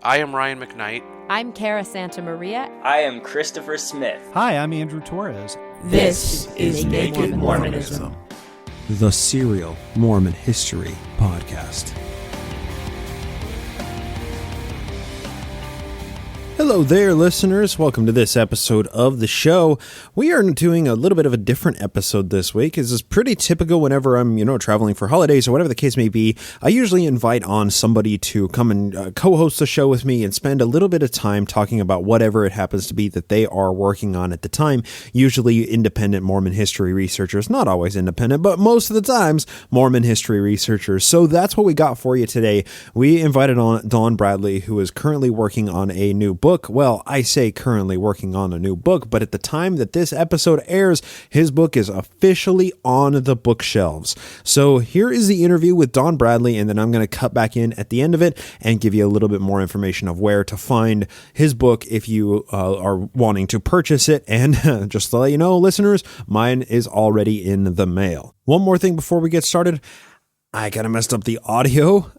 I am Ryan McKnight. I'm Cara Santa Maria. I am Christopher Smith. Hi, I'm Andrew Torres. This is Naked Mormonism, the serial Mormon history podcast. Hello there, listeners. Welcome to this episode of the show. We are doing a little bit of a different episode this week. This is pretty typical whenever I'm, traveling for holidays or whatever the case may be. I usually invite on somebody to come and co-host the show with me and spend a little bit of time talking about whatever it happens to be that they are working on at the time. Usually independent Mormon history researchers, not always independent, but most of the times Mormon history researchers. So that's what we got for you today. We invited on Don Bradley, who is currently working on a new book. Well, I say currently working on a new book, but at the time that this episode airs, his book is officially on the bookshelves. So here is the interview with Don Bradley, and then I'm going to cut back in at the end of it and give you a little bit more information of where to find his book if you are wanting to purchase it. And just to let you know, listeners, mine is already in the mail. One more thing before we get started. I kind of messed up the audio.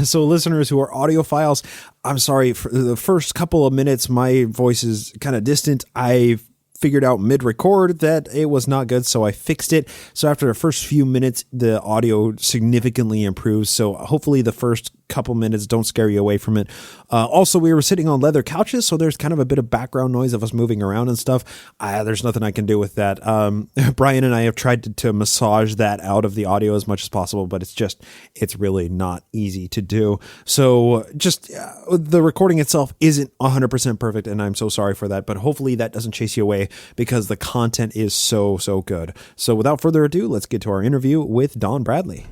So listeners who are audiophiles, I'm sorry, for the first couple of minutes, my voice is kind of distant. I figured out mid-record that it was not good, so I fixed it. So after the first few minutes, the audio significantly improves. So hopefully the first couple minutes don't scare you away from it. Also, we were sitting on leather couches, so there's kind of a bit of background noise of us moving around and stuff. There's nothing I can do with that. Brian and I have tried to massage that out of the audio as much as possible, but it's really not easy to do. So just the recording itself isn't 100% perfect, and I'm so sorry for that, but hopefully that doesn't chase you away because the content is so good. So without further ado, let's get to our interview with Don Bradley.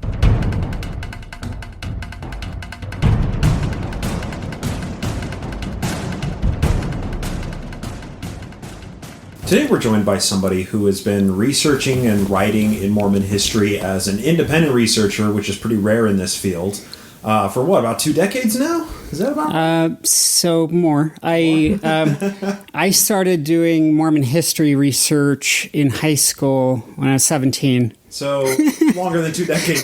Today we're joined by somebody who has been researching and writing in Mormon history as an independent researcher, which is pretty rare in this field, for about 2 decades now? Is that about? So more. I started doing Mormon history research in high school when I was 17. So longer than 2 decades.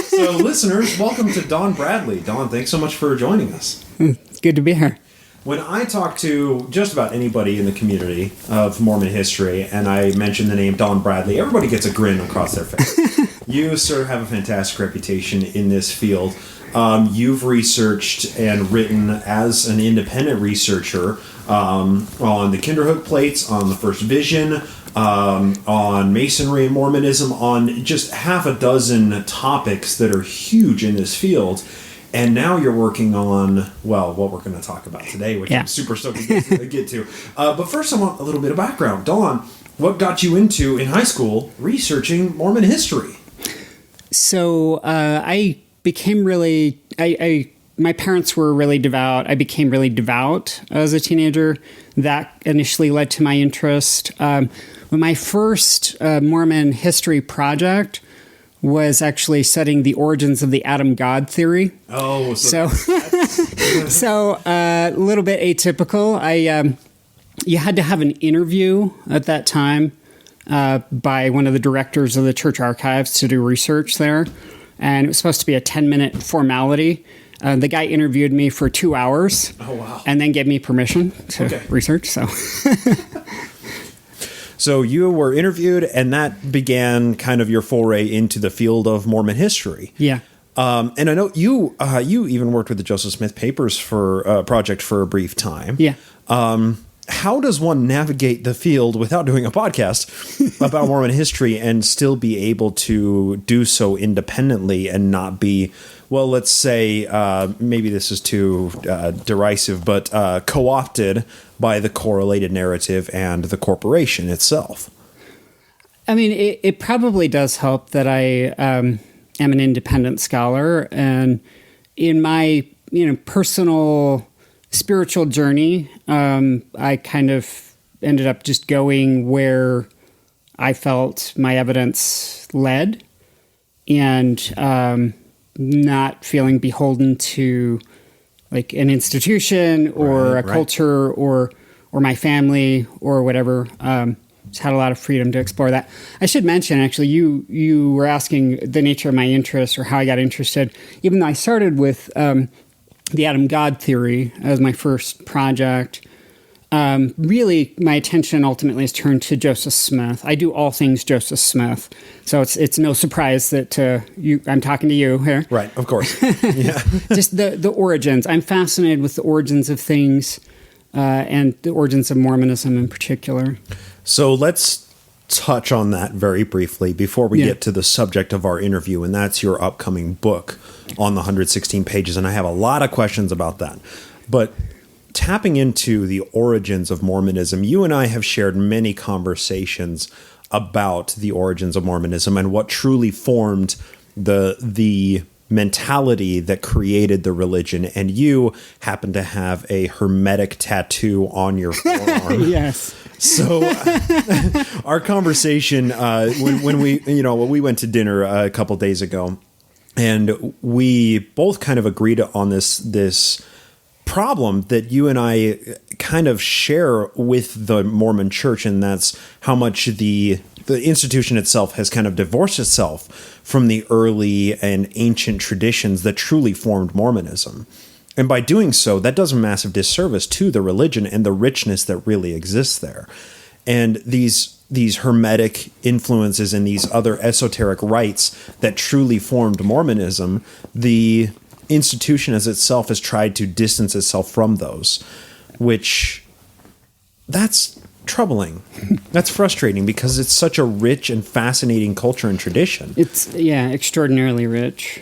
So listeners, welcome to Don Bradley. Don, thanks so much for joining us. It's good to be here. When I talk to just about anybody in the community of Mormon history, and I mention the name Don Bradley, everybody gets a grin across their face. You, sir, have a fantastic reputation in this field. You've researched and written as an independent researcher on the Kinderhook plates, on the First Vision, on Masonry and Mormonism, on just half a dozen topics that are huge in this field. And now you're working on, what we're going to talk about today, which I'm super stoked to get to. But first, I want a little bit of background. Dawn, what got you into, in high school, researching Mormon history? So I became my parents were really devout. I became really devout as a teenager. That initially led to my interest. My first Mormon history project was actually studying the origins of the Adam God theory. Oh, so a little bit atypical. You had to have an interview at that time by one of the directors of the church archives to do research there, and it was supposed to be a 10-minute formality. The guy interviewed me for 2 hours. Oh, wow. And then gave me permission to research. So you were interviewed, and that began kind of your foray into the field of Mormon history. Yeah. And I know you even worked with the Joseph Smith Papers project for a brief time. Yeah. How does one navigate the field without doing a podcast about Mormon history and still be able to do so independently and not be, well, let's say, maybe this is too derisive, but co-opted by the correlated narrative and the corporation itself? I mean, it probably does help that I am an independent scholar, and in my personal spiritual journey, I kind of ended up just going where I felt my evidence led, and not feeling beholden to like an institution or a culture or my family or whatever. Just had a lot of freedom to explore that. I should mention, actually, you were asking the nature of my interest or how I got interested. Even though I started with the Adam God theory as my first project, really my attention ultimately is turned to Joseph Smith. I do all things Joseph Smith, so it's no surprise that I'm talking to you here. Right, of course. Yeah. Just the origins. I'm fascinated with the origins of things, and the origins of Mormonism in particular. So let's touch on that very briefly before we get to the subject of our interview, and that's your upcoming book on the 116 pages. And I have a lot of questions about that. But tapping into the origins of Mormonism, you and I have shared many conversations about the origins of Mormonism and what truly formed the mentality that created the religion. And you happen to have a hermetic tattoo on your forearm. Yes. So our conversation, when we went to dinner a couple days ago, and we both kind of agreed on this problem that you and I kind of share with the Mormon Church, and that's how much the institution itself has kind of divorced itself from the early and ancient traditions that truly formed Mormonism. And by doing so, that does a massive disservice to the religion and the richness that really exists there. And these hermetic influences and these other esoteric rites that truly formed Mormonism, the institution as itself has tried to distance itself from those, which that's troubling. That's frustrating because it's such a rich and fascinating culture and tradition. It's, extraordinarily rich.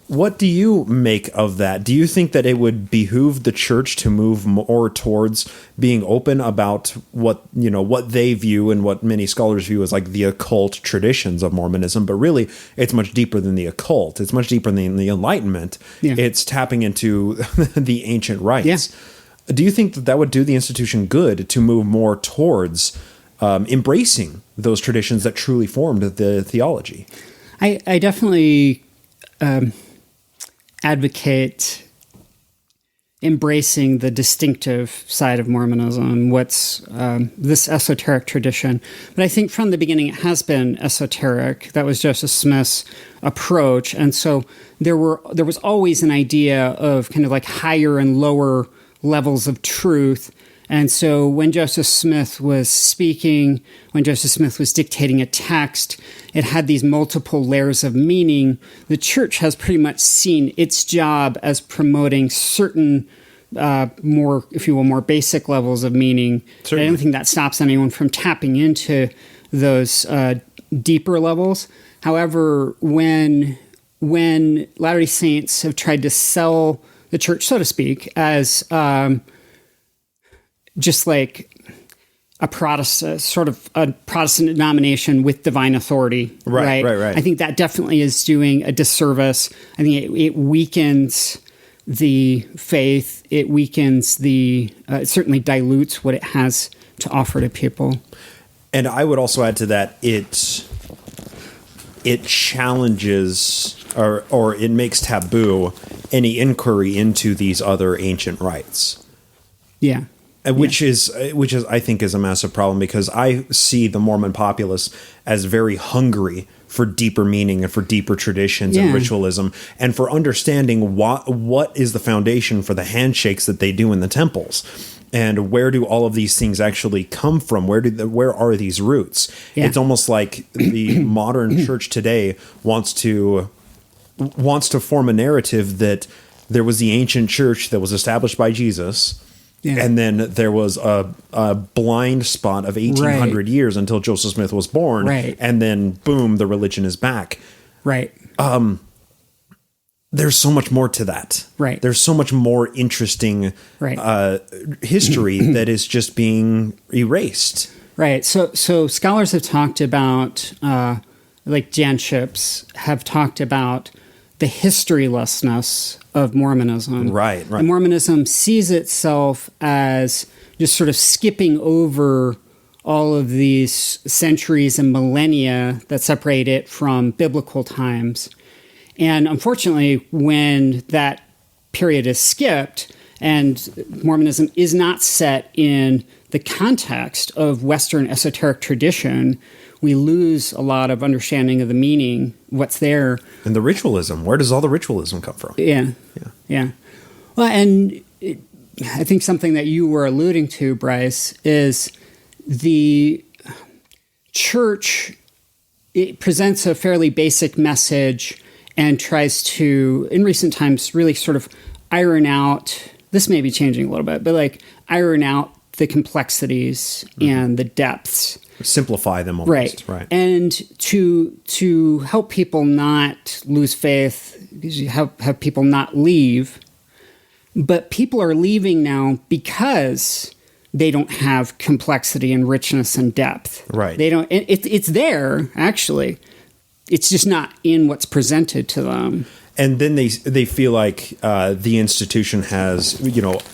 What do you make of that? Do you think that it would behoove the church to move more towards being open about what they view and what many scholars view as like the occult traditions of Mormonism? But really, it's much deeper than the occult. It's much deeper than the Enlightenment. Yeah. It's tapping into the ancient rites. Yeah. Do you think that would do the institution good to move more towards embracing those traditions that truly formed the theology? I definitely advocate embracing the distinctive side of Mormonism, what's this esoteric tradition. But I think from the beginning it has been esoteric. That was Joseph Smith's approach. And so there was always an idea of kind of like higher and lower levels of truth. And so when Joseph Smith was speaking, when Joseph Smith was dictating a text, it had these multiple layers of meaning. The church has pretty much seen its job as promoting certain more, if you will, more basic levels of meaning. Certainly. I don't think that stops anyone from tapping into those deeper levels. However, when Latter-day Saints have tried to sell the church, so to speak, as just like a Protestant, sort of a Protestant denomination with divine authority. Right. I think that definitely is doing a disservice. I think it weakens the faith. It weakens it certainly dilutes what it has to offer to people. And I would also add to that, it challenges or it makes taboo any inquiry into these other ancient rites. Yeah. Which is I think is a massive problem, because I see the Mormon populace as very hungry for deeper meaning and for deeper traditions and ritualism, and for understanding what is the foundation for the handshakes that they do in the temples, and where do all of these things actually come from? Where are these roots? Yeah. It's almost like the modern church today wants to form a narrative that there was the ancient church that was established by Jesus. Yeah. And then there was a blind spot of 1,800 years until Joseph Smith was born. Right. And then, boom, the religion is back. Right. There's so much more to that. Right. There's so much more interesting history that is just being erased. Right. So scholars have talked about, like Jan Ships, have talked about the historylessness of Mormonism. Right. And Mormonism sees itself as just sort of skipping over all of these centuries and millennia that separate it from biblical times. And unfortunately, when that period is skipped and Mormonism is not set in the context of Western esoteric tradition, we lose a lot of understanding of the meaning, what's there. And the ritualism. Where does all the ritualism come from? Yeah. Well, and I think something that you were alluding to, Bryce, is the church, it presents a fairly basic message and tries to, in recent times, really sort of iron out, this may be changing a little bit, but like iron out the complexities and the depths. Simplify them almost. Right. And to help people not lose faith, have people not leave. But people are leaving now because they don't have complexity and richness and depth. Right. They don't. It's there, actually. It's just not in what's presented to them. And then they feel like the institution has,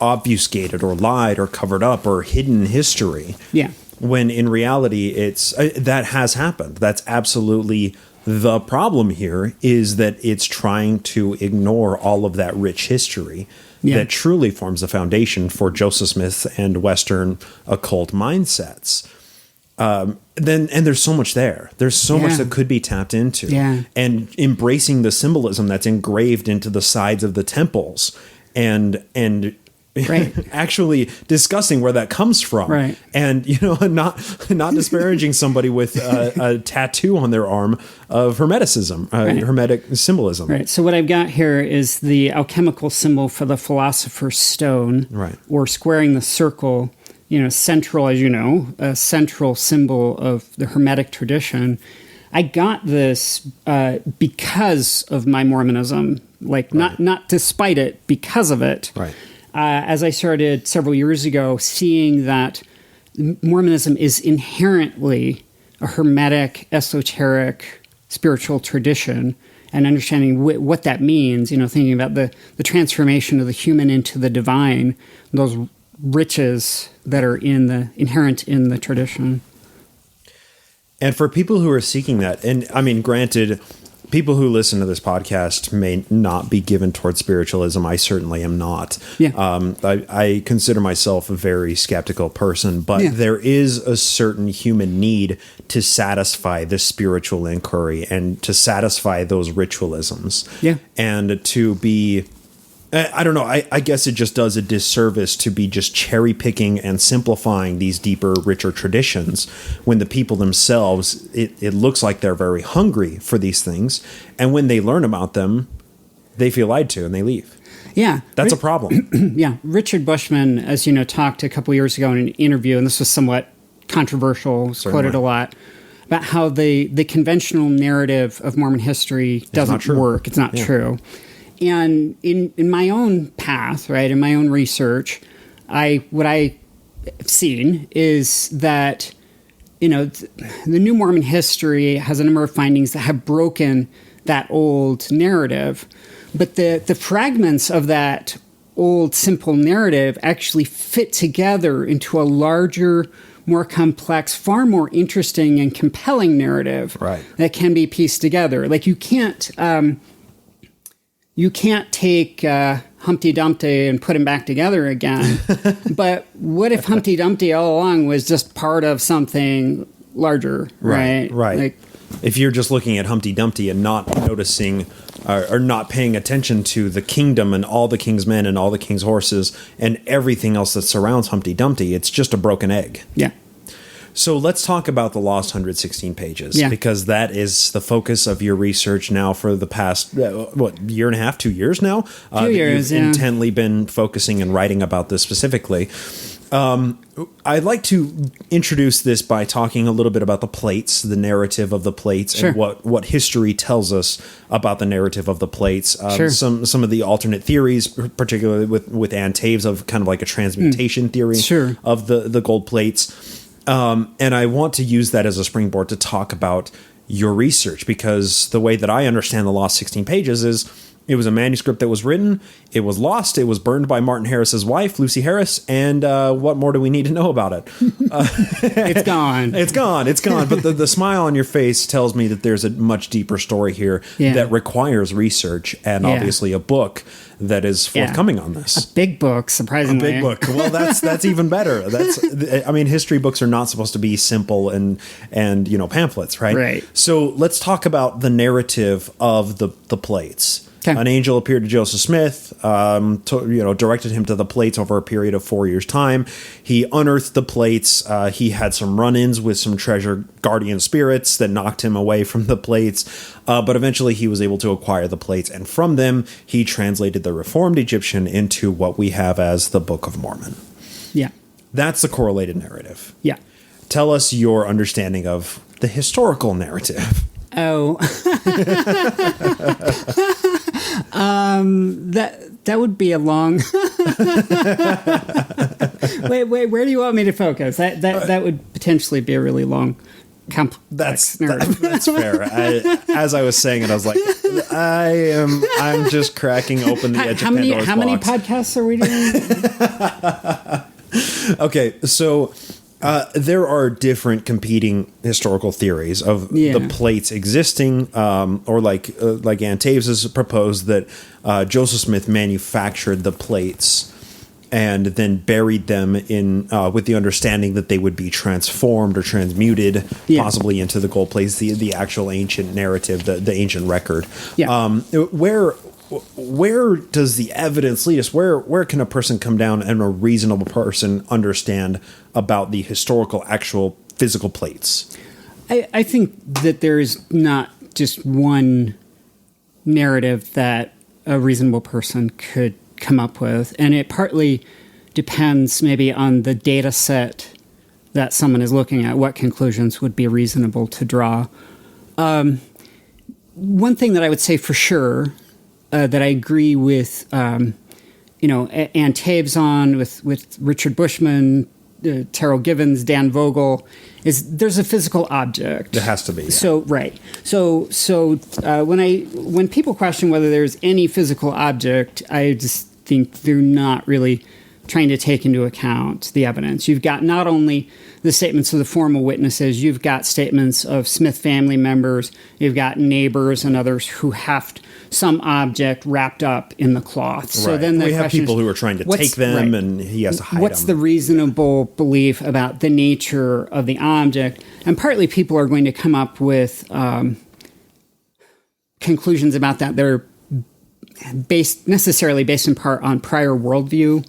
obfuscated or lied or covered up or hidden history. Yeah. When in reality, it's that has happened. That's absolutely the problem here, is that it's trying to ignore all of that rich history that truly forms the foundation for Joseph Smith and Western occult mindsets. And there's so much there. There's so much that could be tapped into. Yeah. And embracing the symbolism that's engraved into the sides of the temples and Right. actually discussing where that comes from. Right. And, not disparaging somebody with a tattoo on their arm of Hermeticism, Hermetic symbolism. Right. So what I've got here is the alchemical symbol for the philosopher's stone. Right. Or squaring the circle, central, as you know, a central symbol of the Hermetic tradition. I got this because of my Mormonism, not despite it, because of it. Right. As I started several years ago, seeing that Mormonism is inherently a Hermetic, esoteric, spiritual tradition, and understanding what that means, thinking about the transformation of the human into the divine, those riches that are inherent in the tradition. And for people who are seeking that, and I mean, granted, people who listen to this podcast may not be given towards spiritualism. I certainly am not. Yeah. I consider myself a very skeptical person, but there is a certain human need to satisfy this spiritual inquiry and to satisfy those ritualisms. Yeah. And to be... I don't know. I guess it just does a disservice to be just cherry picking and simplifying these deeper, richer traditions when the people themselves, it looks like they're very hungry for these things. And when they learn about them, they feel lied to and they leave. Yeah. That's a problem. Yeah. Richard Bushman, as you know, talked a couple years ago in an interview, and this was somewhat controversial, quoted a lot, about how the conventional narrative of Mormon history doesn't work. It's not true. And in my own path, right, in my own research, what I have seen is that, the New Mormon history has a number of findings that have broken that old narrative. But the fragments of that old simple narrative actually fit together into a larger, more complex, far more interesting and compelling narrative that can be pieced together. Like you can't take Humpty Dumpty and put him back together again. But what if Humpty Dumpty all along was just part of something larger, right? Right. Like, if you're just looking at Humpty Dumpty and not noticing or not paying attention to the kingdom and all the king's men and all the king's horses and everything else that surrounds Humpty Dumpty, it's just a broken egg. Yeah. So let's talk about the lost 116 pages, because that is the focus of your research now for the past, year and a half, 2 years now? 2 years, you've intently been focusing and writing about this specifically. I'd like to introduce this by talking a little bit about the plates, the narrative of the plates, and what history tells us about the narrative of the plates. Some of the alternate theories, particularly with Ann Taves, of kind of like a transmutation theory of the gold plates. And I want to use that as a springboard to talk about your research, because the way that I understand the lost 16 pages is it was a manuscript that was written, it was lost, it was burned by Martin Harris's wife, Lucy Harris, and what more do we need to know about it? It's gone. It's gone. But the smile on your face tells me that there's a much deeper story here that requires research and obviously a book that is forthcoming on this. A big book, surprisingly. A big book. Well, that's even better. History books are not supposed to be simple and pamphlets, right? Right. So let's talk about the narrative of the plates. Okay. An angel appeared to Joseph Smith, directed him to the plates over a period of 4 years' time. He unearthed the plates. He had some run-ins with some treasure guardian spirits that knocked him away from the plates. But eventually he was able to acquire the plates. And from them, he translated the Reformed Egyptian into what we have as the Book of Mormon. Yeah. That's the correlated narrative. Yeah. Tell us your understanding of the historical narrative. Oh. That would be a long. wait, where do you want me to focus? That would potentially be a really long, complex narrative. That's fair. As I was saying it, I was like, I'm just cracking open the edge of Pandora's box. How many podcasts are we doing? Okay, so there are different competing historical theories of the plates existing, or like Ann Taves has proposed that Joseph Smith manufactured the plates and then buried them in with the understanding that they would be transformed or transmuted, possibly into the gold plates, the actual ancient narrative, the ancient record. Yeah. Where does the evidence lead us? Where can a person come down and a reasonable person understand about the historical, actual physical plates? I think that there is not just one narrative that a reasonable person could come up with. And it partly depends maybe on the data set that someone is looking at, what conclusions would be reasonable to draw. One thing that I would say for sure, that I agree with, Ann Taves on, with Richard Bushman, Terrell Givens, Dan Vogel, is there's a physical object. There has to be. Yeah. So right. So when people question whether there's any physical object, I just think they're not really trying to take into account the evidence. You've got not only the statements of the formal witnesses, you've got statements of Smith family members, you've got neighbors and others who have some object wrapped up in the cloth. So right. then we have people who are trying to take them, and he has to hide them. What's the reasonable belief about the nature of the object? And partly people are going to come up with conclusions about that that are necessarily based in part on prior worldview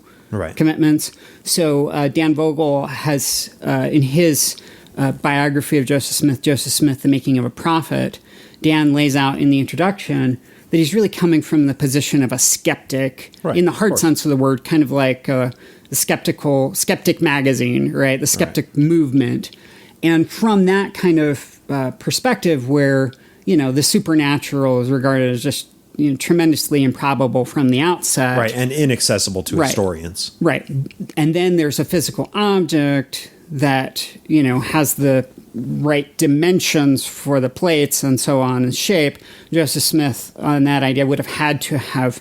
commitments. So Dan Vogel has, in his biography of Joseph Smith, The Making of a Prophet, Dan lays out in the introduction that he's really coming from the position of a skeptic, in the hard sense of the word, kind of like the Skeptic magazine, right? The skeptic movement. And from that kind of perspective where, the supernatural is regarded as just tremendously improbable from the outset. Right, and inaccessible to historians. Right. And then there's a physical object that, has the right dimensions for the plates and so on and shape. Joseph Smith, on that idea, would have had to have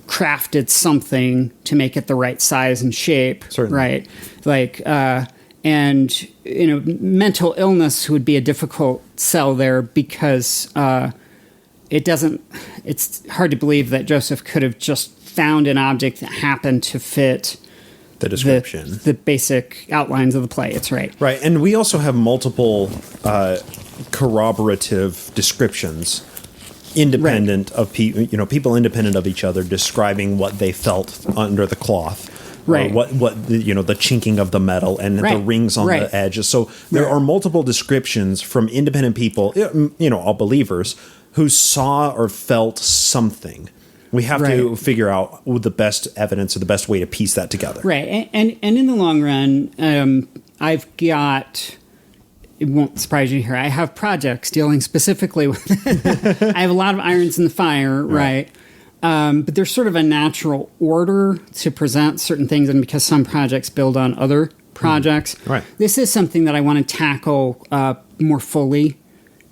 crafted something to make it the right size and shape. Certainly. Right. Like, mental illness would be a difficult sell there because it's hard to believe that Joseph could have just found an object that happened to fit the description, the basic outlines of the play. It's right. And we also have multiple corroborative descriptions, independent of people independent of each other, describing what they felt under the cloth. Right. What the chinking of the metal and the rings on the edges. So there are multiple descriptions from independent people, all believers, who saw or felt something. We have to figure out the best evidence or the best way to piece that together. Right. And in the long run, I've got, it won't surprise you here, I have projects dealing specifically with I have a lot of irons in the fire, right? But there's sort of a natural order to present certain things, and because some projects build on other projects. This is something that I want to tackle more fully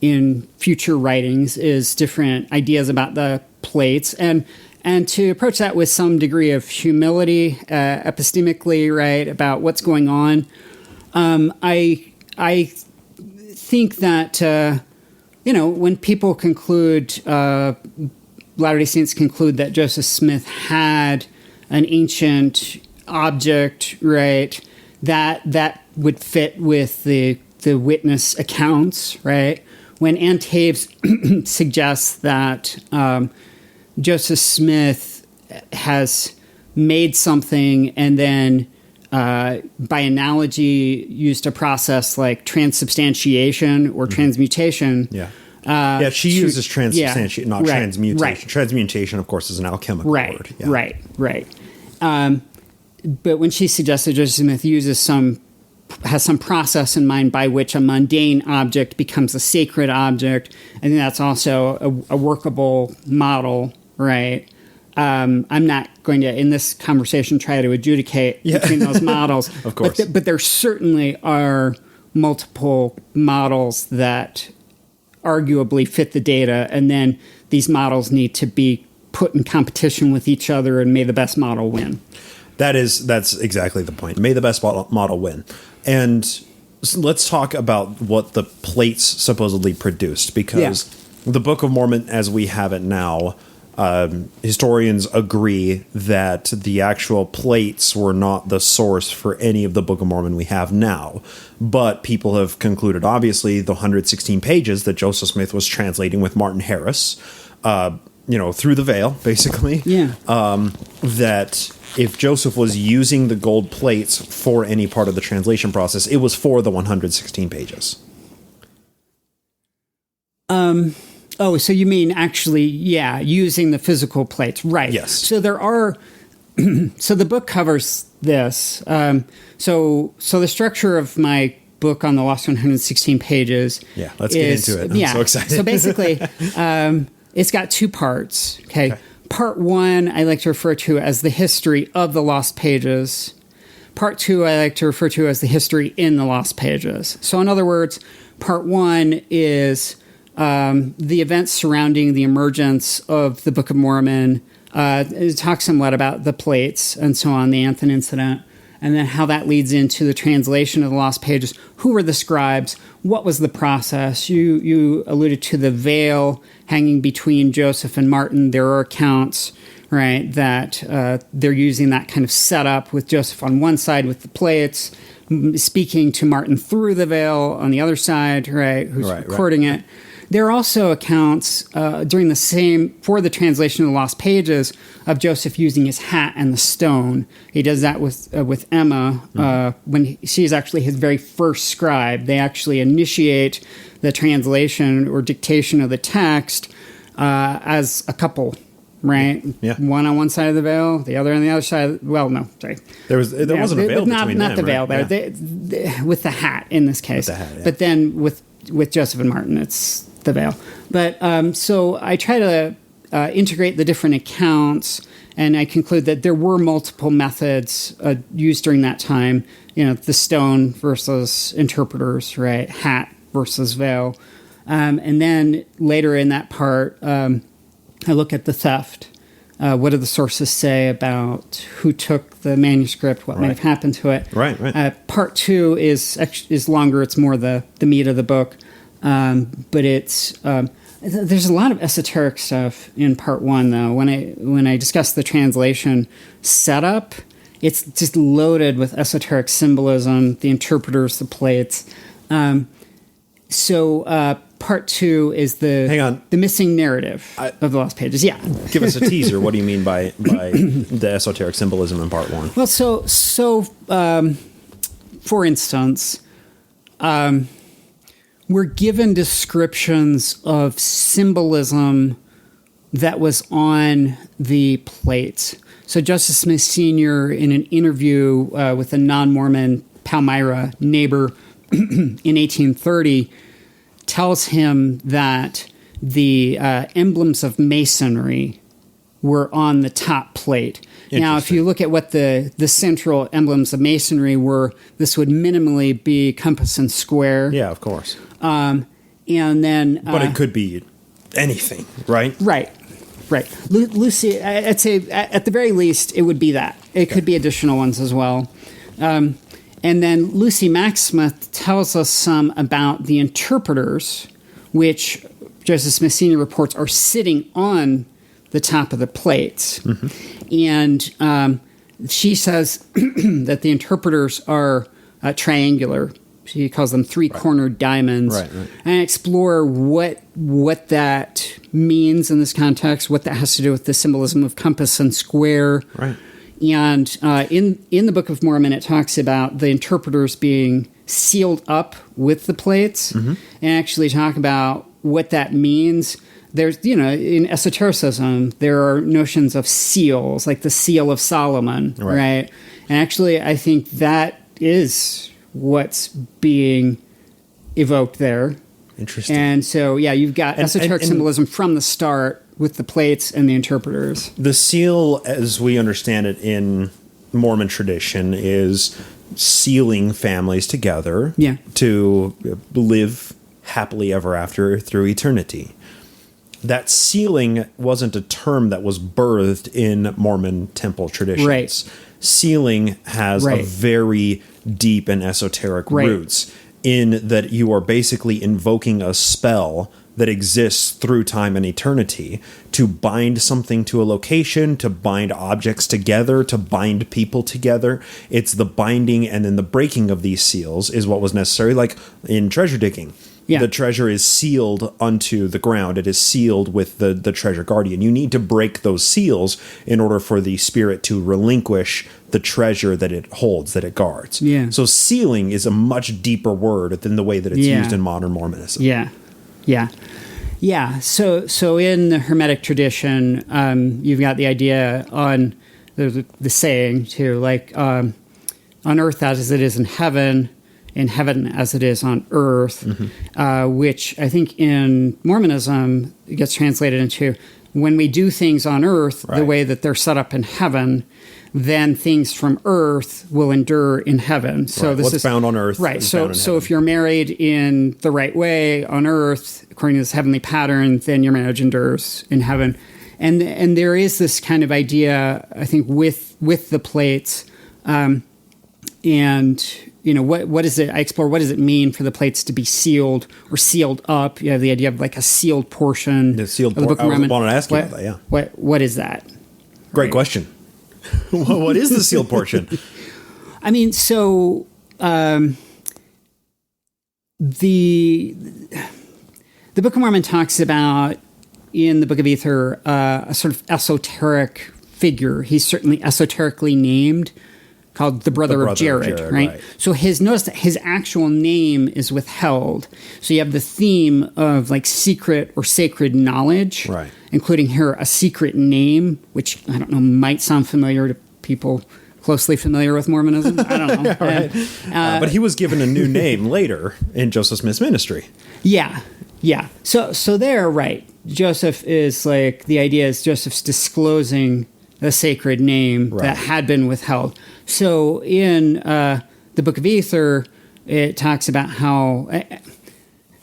in future writings, is different ideas about the plates, and to approach that with some degree of humility, epistemically, about what's going on. I think that when people conclude, Latter-day Saints conclude that Joseph Smith had an ancient object, that would fit with the witness accounts, When Ann Taves suggests that Joseph Smith has made something and then, by analogy, used a process like transubstantiation or transmutation. Yeah. She uses transubstantiation, not right, transmutation. Right. Transmutation, of course, is an alchemical word. Yeah. Right. But when she suggested Joseph Smith has some process in mind by which a mundane object becomes a sacred object, I think that's also a workable model, right? I'm not going to, in this conversation, try to adjudicate between those models. Of course. But there certainly are multiple models that arguably fit the data, and then these models need to be put in competition with each other, and may the best model win. That's exactly the point. May the best model win. And let's talk about what the plates supposedly produced, because the Book of Mormon, as we have it now, historians agree that the actual plates were not the source for any of the Book of Mormon we have now. But people have concluded, obviously, the 116 pages that Joseph Smith was translating with Martin Harris, through the veil, basically. Yeah. That if Joseph was using the gold plates for any part of the translation process, it was for the 116 pages. Oh, so you mean actually, using the physical plates. Right. Yes. So there are, so the book covers this. So the structure of my book on the Lost 116 pages. Yeah, let's get into it. I'm so excited. So basically, it's got two parts. Okay. Part one, I like to refer to as the history of the lost pages. Part two, I like to refer to as the history in the lost pages. So in other words, part one is the events surrounding the emergence of the Book of Mormon. It talks somewhat about the plates and so on, the Anthon incident, and then how that leads into the translation of the lost pages. Who were the scribes? What was the process? You alluded to the veil hanging between Joseph and Martin. There are accounts, right, that they're using that kind of setup with Joseph on one side with the plates, speaking to Martin through the veil on the other side, right, who's recording it. There are also accounts for the translation of the lost pages of Joseph using his hat and the stone. He does that with Emma when she's actually his very first scribe. They actually initiate the translation or dictation of the text as a couple, right? Yeah. One on one side of the veil, the other on the other side. Well, no, sorry. There wasn't a veil between them, not the veil right? there. Yeah. With the hat in this case. With the hat, yeah. But then with Joseph and Martin, it's the veil. But so I try to integrate the different accounts, and I conclude that there were multiple methods used during that time. The stone versus interpreters, right? Hat versus veil. And then later in that part, I look at the theft. What do the sources say about who took the manuscript? What might have happened to it? Right. Part two is longer. It's more the meat of the book. But it's there's a lot of esoteric stuff in part one, though. When I discuss the translation setup, it's just loaded with esoteric symbolism, the interpreters, the plates. So part two is the missing narrative of the lost pages. Yeah, give us a teaser. What do you mean by the esoteric symbolism in part one? Well, so for instance, we're given descriptions of symbolism that was on the plates. So Joseph Smith Sr., in an interview with a non-Mormon Palmyra neighbor in 1830, tells him that the emblems of masonry were on the top plate. Now, if you look at what the central emblems of masonry were, this would minimally be compass and square. Yeah, of course. And then... but it could be anything, right? Right. Lucy, I'd say at the very least, it would be that. It could be additional ones as well. And then Lucy Mack-Smith tells us some about the interpreters, which Joseph Smith Sr. reports are sitting on the top of the plates. And she says that the interpreters are triangular he calls them three-cornered diamonds, and explore what that means in this context, what that has to do with the symbolism of compass and square. Right. And in the Book of Mormon, it talks about the interpreters being sealed up with the plates, and actually talk about what that means. There's, in esotericism, there are notions of seals, like the seal of Solomon, right? And actually, I think that is what's being evoked there. Interesting. And so, you've got esoteric symbolism from the start with the plates and the interpreters. The seal, as we understand it in Mormon tradition, is sealing families together to live happily ever after through eternity. That sealing wasn't a term that was birthed in Mormon temple traditions. Right. Sealing has a very deep and esoteric roots in that you are basically invoking a spell that exists through time and eternity to bind something to a location, to bind objects together, to bind people together. It's the binding and then the breaking of these seals is what was necessary, like in treasure digging. Yeah. The treasure is sealed onto the ground. It is sealed with the treasure guardian. You need to break those seals in order for the spirit to relinquish the treasure that it holds, that it guards. Yeah. So sealing is a much deeper word than the way that it's used in modern Mormonism. Yeah. So in the Hermetic tradition, you've got the idea on the saying too, like on earth as it is in heaven as it is on earth, which I think in Mormonism gets translated into when we do things on earth the way that they're set up in heaven, then things from earth will endure in heaven. So this what's found on earth, right? Is So found in heaven. If you're married in the right way on earth, according to this heavenly pattern, then your marriage endures in heaven. And there is this kind of idea, I think, with the plates, and what is it? I explore what does it mean for the plates to be sealed or sealed up. You have the idea of like a sealed portion. The sealed of the Book of Mormon. I wanted to ask you about that. Yeah. What is that? Great question. What is the sealed portion? I mean, so the Book of Mormon talks about in the Book of Ether a sort of esoteric figure. He's certainly esoterically named, called the brother of Jared, right? So notice that his actual name is withheld. So you have the theme of like secret or sacred knowledge, including here a secret name, which I don't know might sound familiar to people closely familiar with Mormonism. I don't know. But he was given a new name later in Joseph Smith's ministry. Yeah. So there, right? Joseph is like the idea is Joseph's disclosing a sacred name that had been withheld. So in the Book of Ether, it talks about how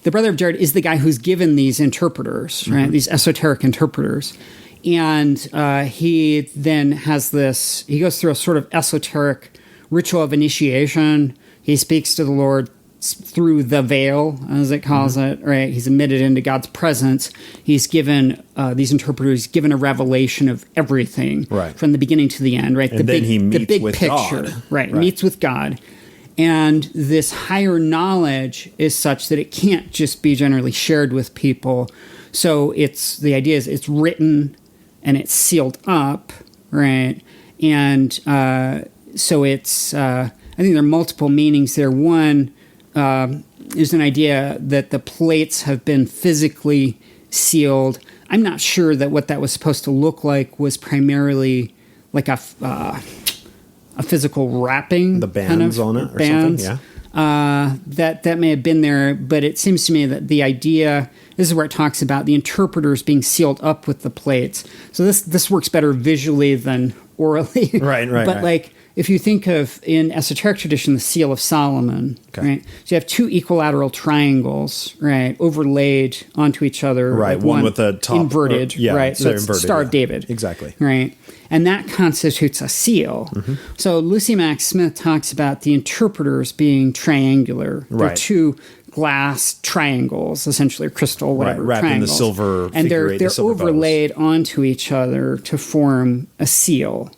the brother of Jared is the guy who's given these interpreters, right? These esoteric interpreters. And he then has he goes through a sort of esoteric ritual of initiation. He speaks to the Lord through the veil, as it calls it, right? He's admitted into God's presence. He's given, these interpreters, given a revelation of everything from the beginning to the end, right? And then he meets with picture, God. Right, meets with God. And this higher knowledge is such that it can't just be generally shared with people. So the idea is it's written and it's sealed up, right? And so it's, I think there are multiple meanings there. One, is an idea that the plates have been physically sealed. I'm not sure that what that was supposed to look like was primarily like a physical wrapping. The bands on it or something, yeah. That may have been there, but it seems to me that the idea, this is where it talks about the interpreters being sealed up with the plates. So this works better visually than orally. Right. But like, if you think of, in esoteric tradition, the Seal of Solomon, right? So you have two equilateral triangles, right, overlaid onto each other. Right, like one with the top. Inverted, right? So it's inverted, Star of David. Exactly. Right? And that constitutes a seal. So Lucy Mack Smith talks about the interpreters being triangular. They're two glass triangles, essentially, or crystal, whatever, wrapped triangles. in the silver and figure eight, they're the silver overlaid onto each other to form a seal.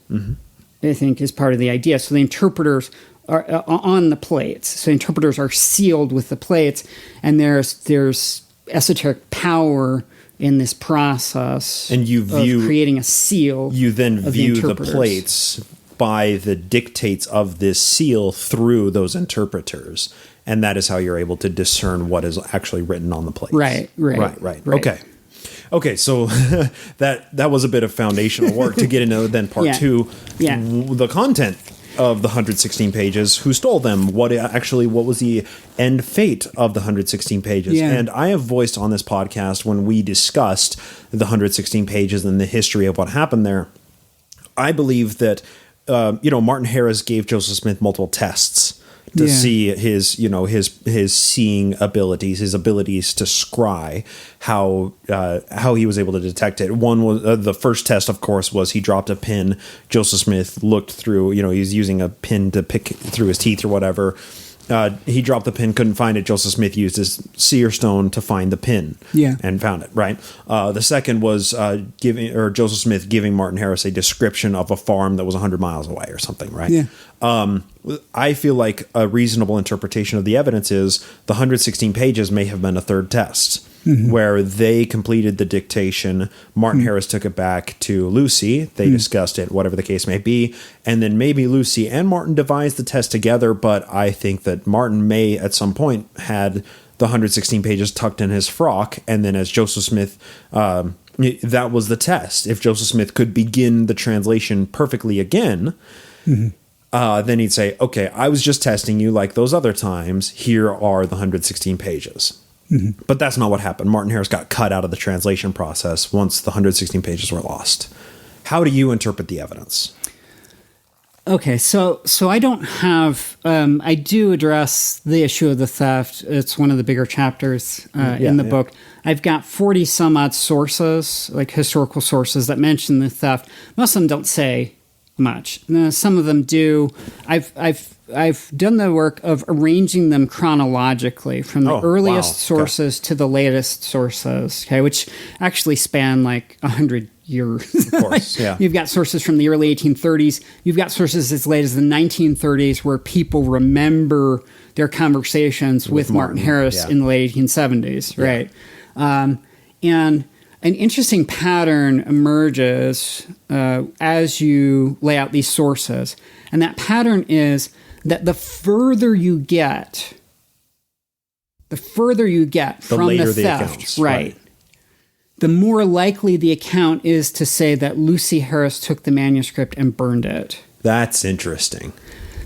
I think is part of the idea. So the interpreters are on the plates. So interpreters are sealed with the plates, and there's esoteric power in this process. And you view of creating a seal. You then view the interpreters. plates by the dictates of this seal through those interpreters, and that is how you're able to discern what is actually written on the plates. Right. Okay, so that was a bit of foundational work to get into then part two, the content of the 116 pages, who stole them, what was the end fate of the 116 pages. Yeah. And I have voiced on this podcast when we discussed the 116 pages and the history of what happened there, I believe that, Martin Harris gave Joseph Smith multiple tests to see his seeing abilities, his abilities to scry, how he was able to detect it. One was the first test, of course, was he dropped a pin. Joseph Smith looked through, he was using a pin to pick through his teeth or whatever. He dropped the pin, couldn't find it. Joseph Smith used his seer stone to find the pin, and found it. Right. The second was Joseph Smith giving Martin Harris a description of a farm that was 100 miles away or something. Right. Yeah. I feel like a reasonable interpretation of the evidence is the 116 pages may have been a third test. Where they completed the dictation, Martin Harris took it back to Lucy, they discussed it, whatever the case may be, and then maybe Lucy and Martin devised the test together, but I think that Martin may at some point had the 116 pages tucked in his frock, and then as Joseph Smith, that was the test. If Joseph Smith could begin the translation perfectly again, then he'd say, okay, I was just testing you like those other times, here are the 116 pages. But that's not what happened. Martin Harris got cut out of the translation process once the 116 pages were lost. How do you interpret the evidence? Okay, so I don't have. I do address the issue of the theft. It's one of the bigger chapters in the book. I've got 40 some odd sources, like historical sources, that mention the theft. Most of them don't say much. Some of them do. I've done the work of arranging them chronologically from the earliest sources to the latest sources, which actually span like 100 years. Of course, You've got sources from the early 1830s. You've got sources as late as the 1930s where people remember their conversations with Martin Harris in the late 1870s, right? And an interesting pattern emerges as you lay out these sources. And that pattern is that the further you get from the theft, accounts, right, the more likely the account is to say that Lucy Harris took the manuscript and burned it. That's interesting.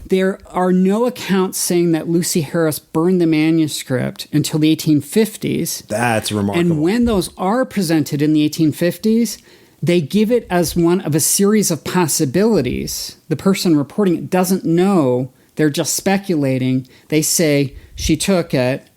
There are no accounts saying that Lucy Harris burned the manuscript until the 1850s. That's remarkable. And when those are presented in the 1850s, they give it as one of a series of possibilities. The person reporting it doesn't know. They're just speculating. They say she took it.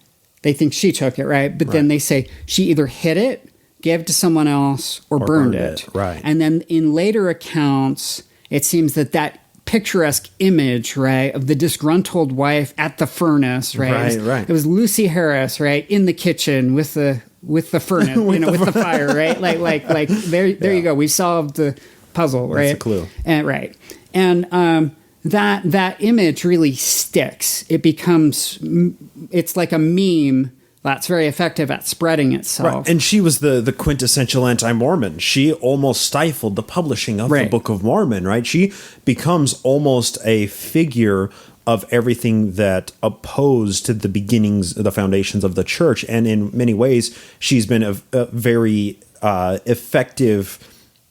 They think she took it, right? But then they say she either hid it, gave it to someone else, or burned it. Right. And then in later accounts, it seems that picturesque image, right, of the disgruntled wife at the furnace, right? It was Lucy Harris, right, in the kitchen with the furnace, with the fire, right? Like there you go. We solved the puzzle, right? That's a clue. And And that image really sticks. It's like a meme that's very effective at spreading itself. Right. And she was the quintessential anti-Mormon. She almost stifled the publishing of the Book of Mormon, right? She becomes almost a figure of everything that opposed the beginnings, the foundations of the church. And in many ways, she's been a very effective,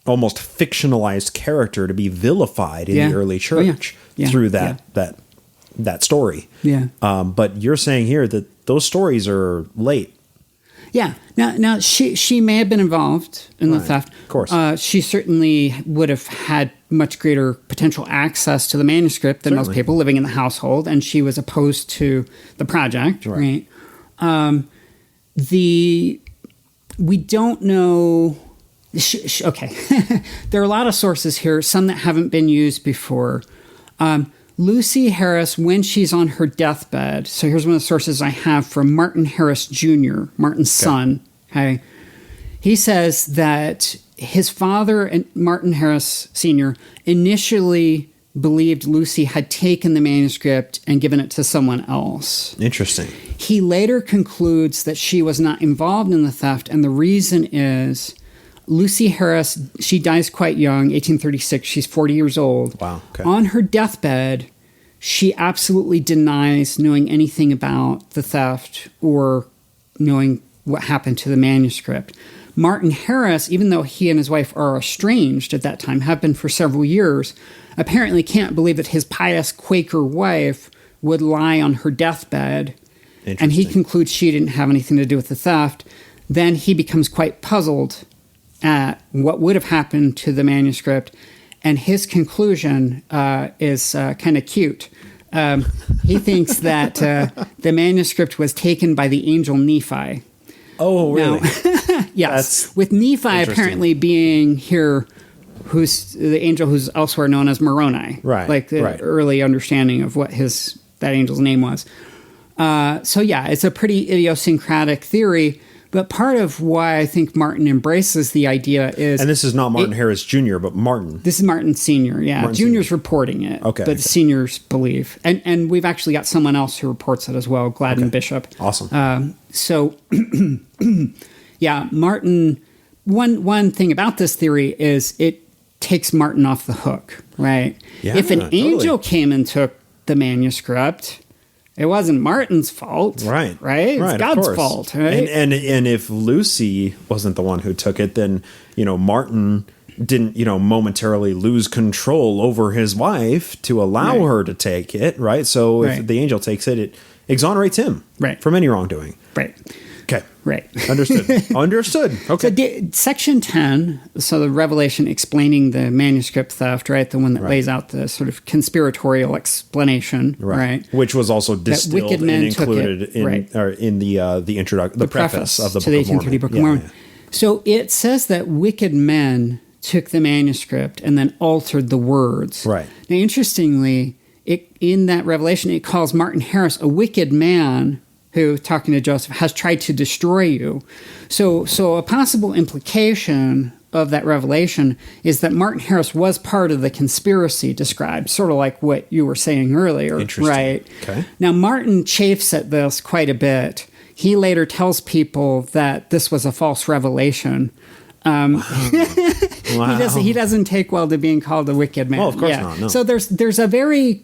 almost fictionalized character to be vilified in the early church through that story. Yeah. But you're saying here that those stories are late. Yeah. Now she may have been involved in the theft. Of course. She certainly would have had much greater potential access to the manuscript than most people living in the household, and she was opposed to the project, right? We don't know. Okay. There are a lot of sources here, some that haven't been used before. Lucy Harris, when she's on her deathbed, so here's one of the sources I have from Martin Harris Jr., Martin's son. Okay. He says that his father and Martin Harris Sr. initially believed Lucy had taken the manuscript and given it to someone else. Interesting. He later concludes that she was not involved in the theft, and the reason is Lucy Harris, she dies quite young, 1836. She's 40 years old. Wow. Okay. On her deathbed, she absolutely denies knowing anything about the theft or knowing what happened to the manuscript. Martin Harris, even though he and his wife are estranged at that time, have been for several years, apparently can't believe that his pious Quaker wife would lie on her deathbed. And he concludes she didn't have anything to do with the theft. Then he becomes quite puzzled at what would have happened to the manuscript, and his conclusion is kind of cute. He thinks that the manuscript was taken by the angel Nephi. Oh, really? Now, yes. With Nephi apparently being here, who's the angel who's elsewhere known as Moroni. Right. Like the early understanding of what that angel's name was. So yeah, it's a pretty idiosyncratic theory. But part of why I think Martin embraces the idea is... And this is not Martin Harris Jr., but Martin. This is Martin Sr., yeah. Martin Jr.'s Sr. reporting it, okay, but the seniors believe. And we've actually got someone else who reports it as well, Gladden Bishop. Awesome. So, yeah, Martin... One thing about this theory is it takes Martin off the hook, right? Yeah, if an angel came and took the manuscript... It wasn't Martin's fault, right? It's God's fault, right? And if Lucy wasn't the one who took it, then Martin didn't momentarily lose control over his wife to allow her to take it, right? So if the angel takes it, it exonerates him from any wrongdoing, right? Okay, right. Understood. Okay. So section 10, so the revelation explaining the manuscript theft, right? The one that lays out the sort of conspiratorial explanation, right? Which was also distilled and included in the introduction, the preface of the Book of Mormon. Book of Mormon. So it says that wicked men took the manuscript and then altered the words. Right. Now, interestingly, in that revelation, it calls Martin Harris a wicked man who, talking to Joseph, has tried to destroy you. So a possible implication of that revelation is that Martin Harris was part of the conspiracy described, sort of like what you were saying earlier. Interesting. Right? Okay. Now, Martin chafes at this quite a bit. He later tells people that this was a false revelation. Wow. He doesn't take well to being called a wicked man. Well, of course not. No. So there's a very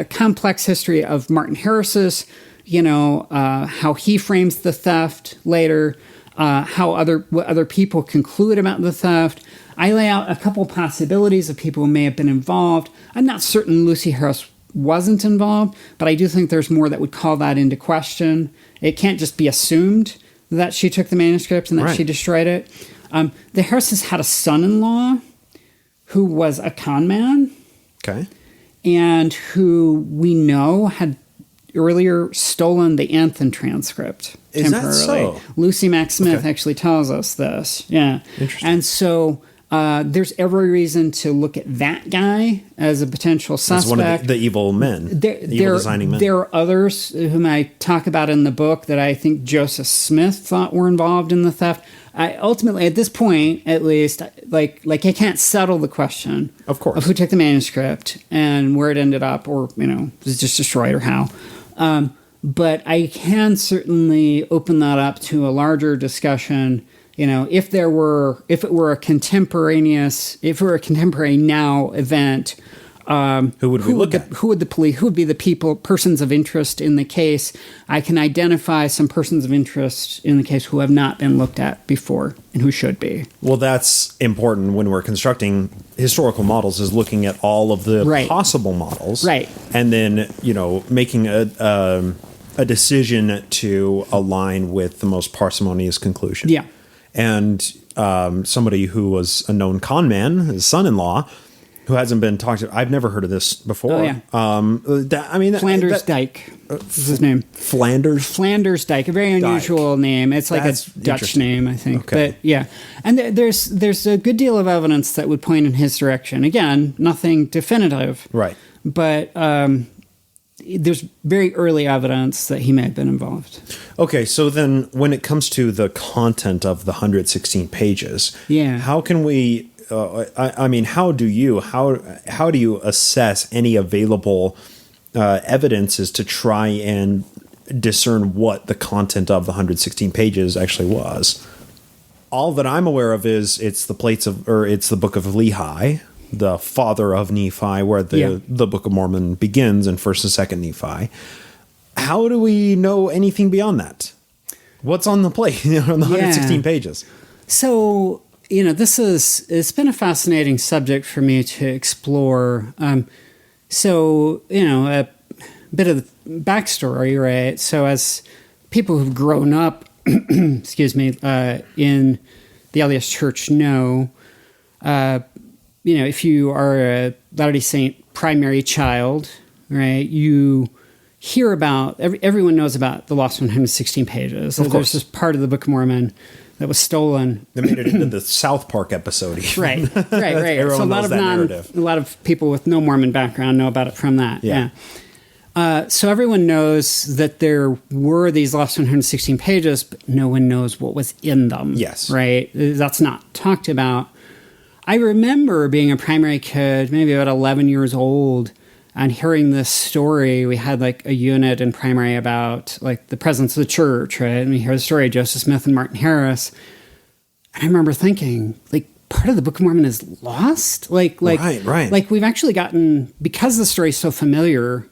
complex history of Martin Harris's, how he frames the theft later, what other people conclude about the theft. I lay out a couple possibilities of people who may have been involved. I'm not certain Lucy Harris wasn't involved, but I do think there's more that would call that into question. It can't just be assumed that she took the manuscript and that she destroyed it. The Harrises had a son-in-law who was a con man. Okay. And who we know had earlier stolen the Anthon transcript temporarily. Is that so? Lucy Mack Smith actually tells us this. Yeah. Interesting. And so there's every reason to look at that guy as a potential suspect. As one of the evil men, evil designing men. There are others whom I talk about in the book that I think Joseph Smith thought were involved in the theft. Ultimately, at this point, at least, like I can't settle the question, of course, of who took the manuscript and where it ended up, or was just destroyed or how. But I can certainly open that up to a larger discussion. If it were a contemporary now event, who would we look at? Who would be the persons of interest in the case? I can identify some persons of interest in the case who have not been looked at before and who should be. Well, that's important when we're constructing historical models, is looking at all of the possible models. Right. And then, making a decision to align with the most parsimonious conclusion. Yeah. And somebody who was a known con man, his son-in-law, who hasn't been talked to. I've never heard of this before. Oh, yeah. Flanders Dyke is his name. Flanders Dyke, a very unusual name. It's like a Dutch name, I think. Okay. But yeah. And there's a good deal of evidence that would point in his direction. Again, nothing definitive. Right. But there's very early evidence that he may have been involved. Okay, so then when it comes to the content of the 116 pages, how can we I mean, how do you assess any available evidences to try and discern what the content of the 116 pages actually was? All that I'm aware of is it's the Book of Lehi, the father of Nephi, where the Book of Mormon begins in 1st and 2nd Nephi. How do we know anything beyond that? What's on the plate on the 116 pages? So, it's been a fascinating subject for me to explore. A bit of the backstory, right? So as people who've grown up, excuse me, in the LDS Church know, if you are a Latter-day Saint primary child, right, you hear about, everyone knows about the lost 116 pages. Of course. There's this part of the Book of Mormon that was stolen. They made it into the South Park episode. Right. Everyone So knows that narrative. a lot of people with no Mormon background know about it from that. Yeah. So everyone knows that there were these lost 116 pages, but no one knows what was in them. Yes. Right? That's not talked about. I remember being a primary kid, maybe about 11 years old, and hearing this story. We had like a unit in primary about like the presence of the church, right? And we hear the story of Joseph Smith and Martin Harris. And I remember thinking, like, part of the Book of Mormon is lost? Right. Like we've actually gotten, because the story is so familiar,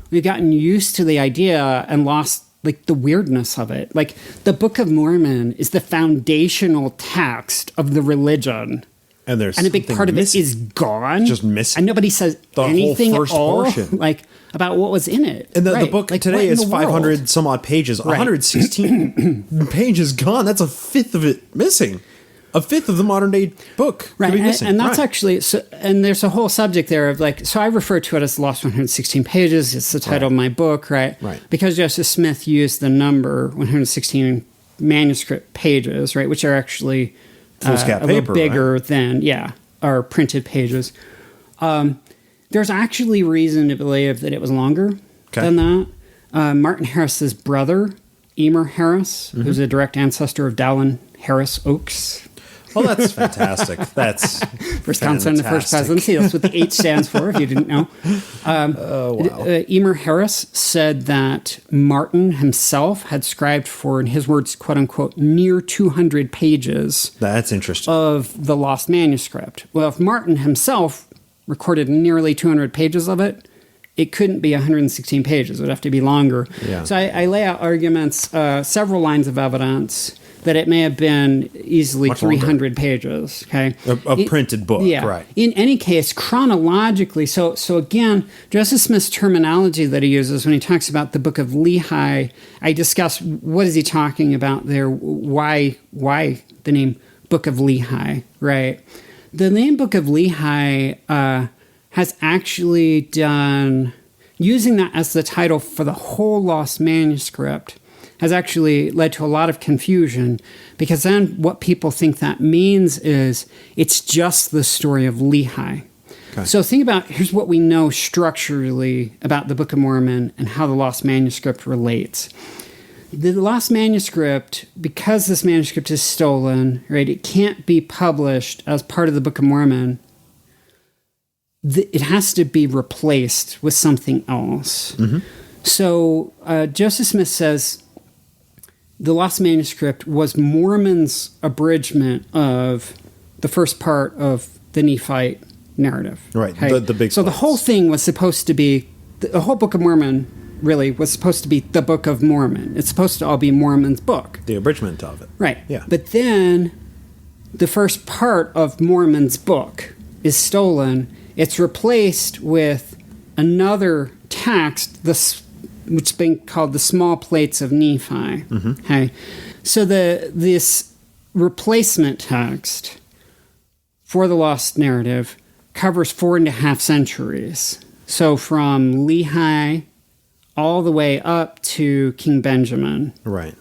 we've gotten used to the idea and lost like the weirdness of it. Like the Book of Mormon is the foundational text of the religion. And a big part of it is gone. Just missing. And nobody says the anything whole first at all portion. like about what was in it. And the book like, today is 500 some odd pages. Right. 116 pages gone. That's a fifth of it missing. A fifth of the modern day book. Right. And that's right. actually, so, and there's a whole subject there of like, so I refer to it as the lost 116 pages. It's the title of my book, right? Right. Because Joseph Smith used the number 116 manuscript pages, right? Which are actually foolscap a paper, little bigger right? than, our printed pages. There's actually reason to believe that it was longer than that. Martin Harris's brother, Emer Harris, who's a direct ancestor of Dallin Harris Oaks. Well, that's fantastic. That's first consul in the first presidency. That's what the H stands for, if you didn't know. Emer Harris said that Martin himself had scribed for, in his words, quote unquote, near 200 pages. That's interesting. Of the lost manuscript. Well, if Martin himself recorded nearly 200 pages of it, it couldn't be 116 pages. It would have to be longer. Yeah. So I lay out arguments, several lines of evidence that it may have been easily Much 300 pages. Okay, a printed book. Yeah. Right. In any case, chronologically, so again, Joseph Smith's terminology that he uses when he talks about the Book of Lehi, I discuss what is he talking about there. Why the name Book of Lehi? Right. The name Book of Lehi has actually done, using that as the title for the whole lost manuscript, has actually led to a lot of confusion, because then what people think that means is it's just the story of Lehi. Okay. So think about, here's what we know structurally about the Book of Mormon and how the lost manuscript relates. The lost manuscript, because this manuscript is stolen, right, it can't be published as part of the Book of Mormon. It has to be replaced with something else. Mm-hmm. So Joseph Smith says the lost manuscript was Mormon's abridgment of the first part of the Nephite narrative. Right, okay? the big So parts. the whole thing was supposed to be, the whole Book of Mormon really was supposed to be the Book of Mormon. It's supposed to all be Mormon's book. The abridgment of it. Right. Yeah. But then the first part of Mormon's book is stolen. It's replaced with another text, which has been called the Small Plates of Nephi. Mm-hmm. Okay. So this replacement text for the lost narrative covers 4.5 centuries. So from Lehi all the way up to King Benjamin. Right.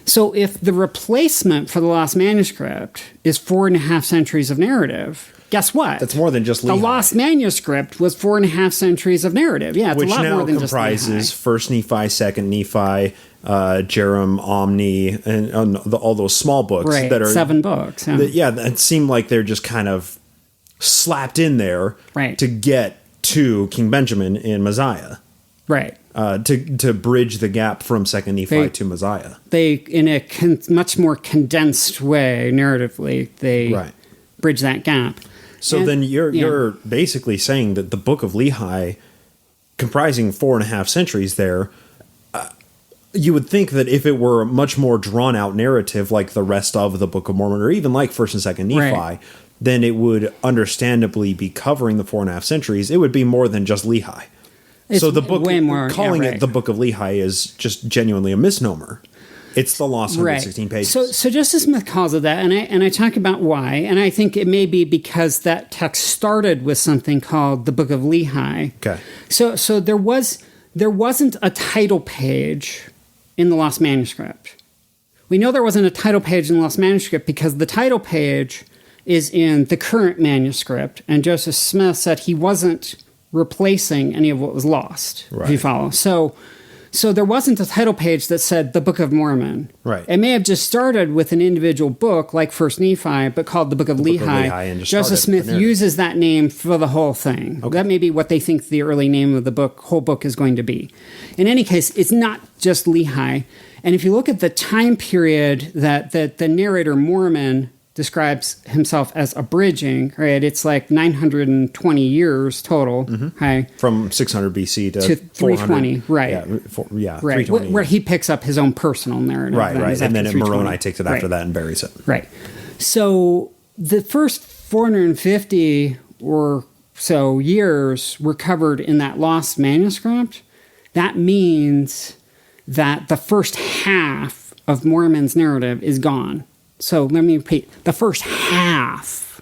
So if the replacement for the lost manuscript is 4.5 centuries of narrative, guess what? That's more than just Lehi. The lost manuscript was 4.5 centuries of narrative. Yeah, it's Which a lot now more than just comprises Lehi. First Nephi, Second Nephi, Jerem, Omni, and all those small books Right, that are 7 books. Yeah. that seem like they're just kind of slapped in there Right. to get to King Benjamin in Messiah. Right. To bridge the gap from Second Nephi to Messiah. They, in a much more condensed way, narratively, they Right. bridge that gap. So And- then you're basically saying that the Book of Lehi, comprising 4.5 centuries there, you would think that if it were a much more drawn out narrative like the rest of the Book of Mormon, or even like First and Second Nephi, Right. then it would understandably be covering the 4.5 centuries. It would be more than just Lehi. It's So the book, way more, calling right. it the Book of Lehi is just genuinely a misnomer. It's the lost 116 pages. So Joseph Smith calls it that, and I talk about why, and I think it may be because that text started with something called the Book of Lehi. Okay. So there wasn't a title page in the lost manuscript. We know there wasn't a title page in the lost manuscript because the title page is in the current manuscript, and Joseph Smith said he wasn't replacing any of what was lost, if you Right. follow. So there wasn't a title page that said the Book of Mormon. Right. It may have just started with an individual book like First Nephi, but called the Book of Book of Lehi. Lehi and just Joseph started the Smith narrative. uses that name for the whole thing. That may be what they think the early name of the whole book is going to be. In any case, it's not just Lehi. And if you look at the time period that the narrator Mormon describes himself as abridging, right? It's like 920 years total, okay? From 600 BC to, To 400. 320, right. Yeah, Right, 320. where he picks up his own personal narrative. Right. And then after Moroni 320. takes it after Right. that and buries it. Right. So the first 450 or so years were covered in that lost manuscript. That means that the first half of Mormon's narrative is gone. So let me repeat. The first half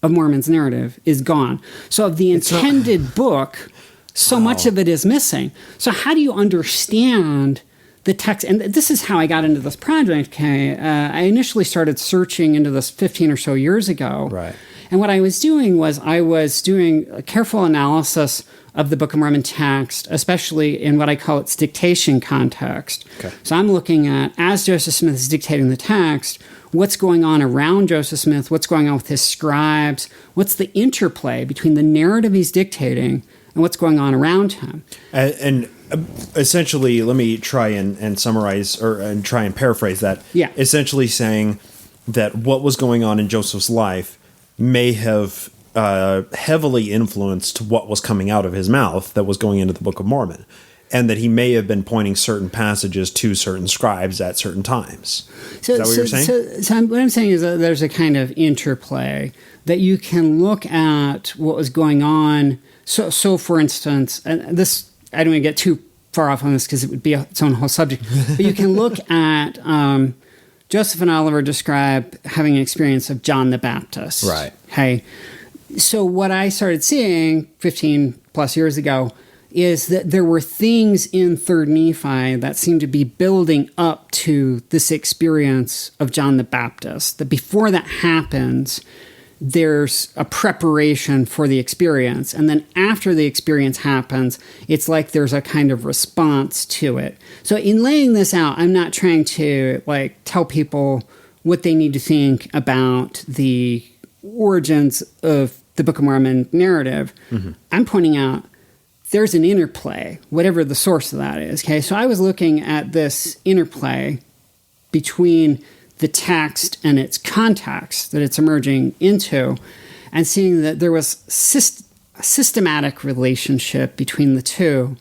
of Mormon's narrative is gone. So of the intended book, so much of it is missing. So how do you understand the text? And this is how I got into this project, okay? I initially started searching into this 15 or so years ago. Right. And what I was doing was I was doing a careful analysis of the Book of Mormon text, especially in what I call its dictation context. Okay. So I'm looking at, as Joseph Smith is dictating the text, what's going on around Joseph Smith, what's going on with his scribes, what's the interplay between the narrative he's dictating and what's going on around him. And essentially, let me try and summarize and try and paraphrase that. Yeah. Essentially saying that what was going on in Joseph's life may have heavily influenced what was coming out of his mouth that was going into the Book of Mormon, and that he may have been pointing certain passages to certain scribes at certain times. So, is that what you're saying? So what I'm saying is that there's a kind of interplay that you can look at what was going on. So for instance, and this, I don't want to get too far off on this because it would be its own whole subject, but you can look at Joseph and Oliver describe having an experience of John the Baptist. Right. Okay. So what I started seeing 15 plus years ago is that there were things in 3rd Nephi that seemed to be building up to this experience of John the Baptist. That before that happens, there's a preparation for the experience. And then after the experience happens, it's like there's a kind of response to it. So in laying this out, I'm not trying to tell people what they need to think about the origins of the Book of Mormon narrative. Mm-hmm. I'm pointing out there's an interplay, whatever the source of that is. Okay, so I was looking at this interplay between the text and its context that it's emerging into, and seeing that there was a systematic relationship between the two,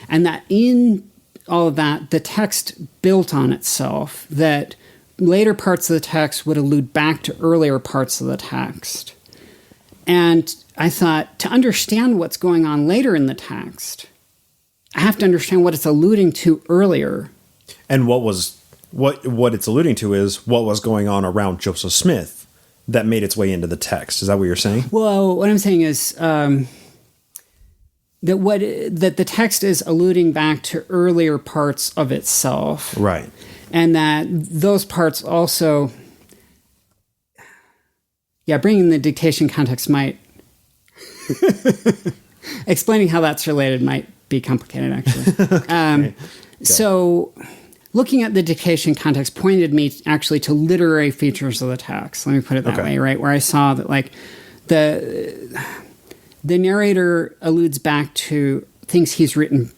and that in all of that, the text built on itself, that later parts of the text would allude back to earlier parts of the text. And I thought, to understand what's going on later in the text, I have to understand what it's alluding to earlier. And what it's alluding to is what was going on around Joseph Smith that made its way into the text. Is that what you're saying? Well, what I'm saying is that the text is alluding back to earlier parts of itself. Right. And that those parts also, bringing the dictation context might explaining how that's related might be complicated, actually. So looking at the dictation context pointed me actually to literary features of the text. Let me put it that way, right? Where I saw that like the narrator alludes back to things he's written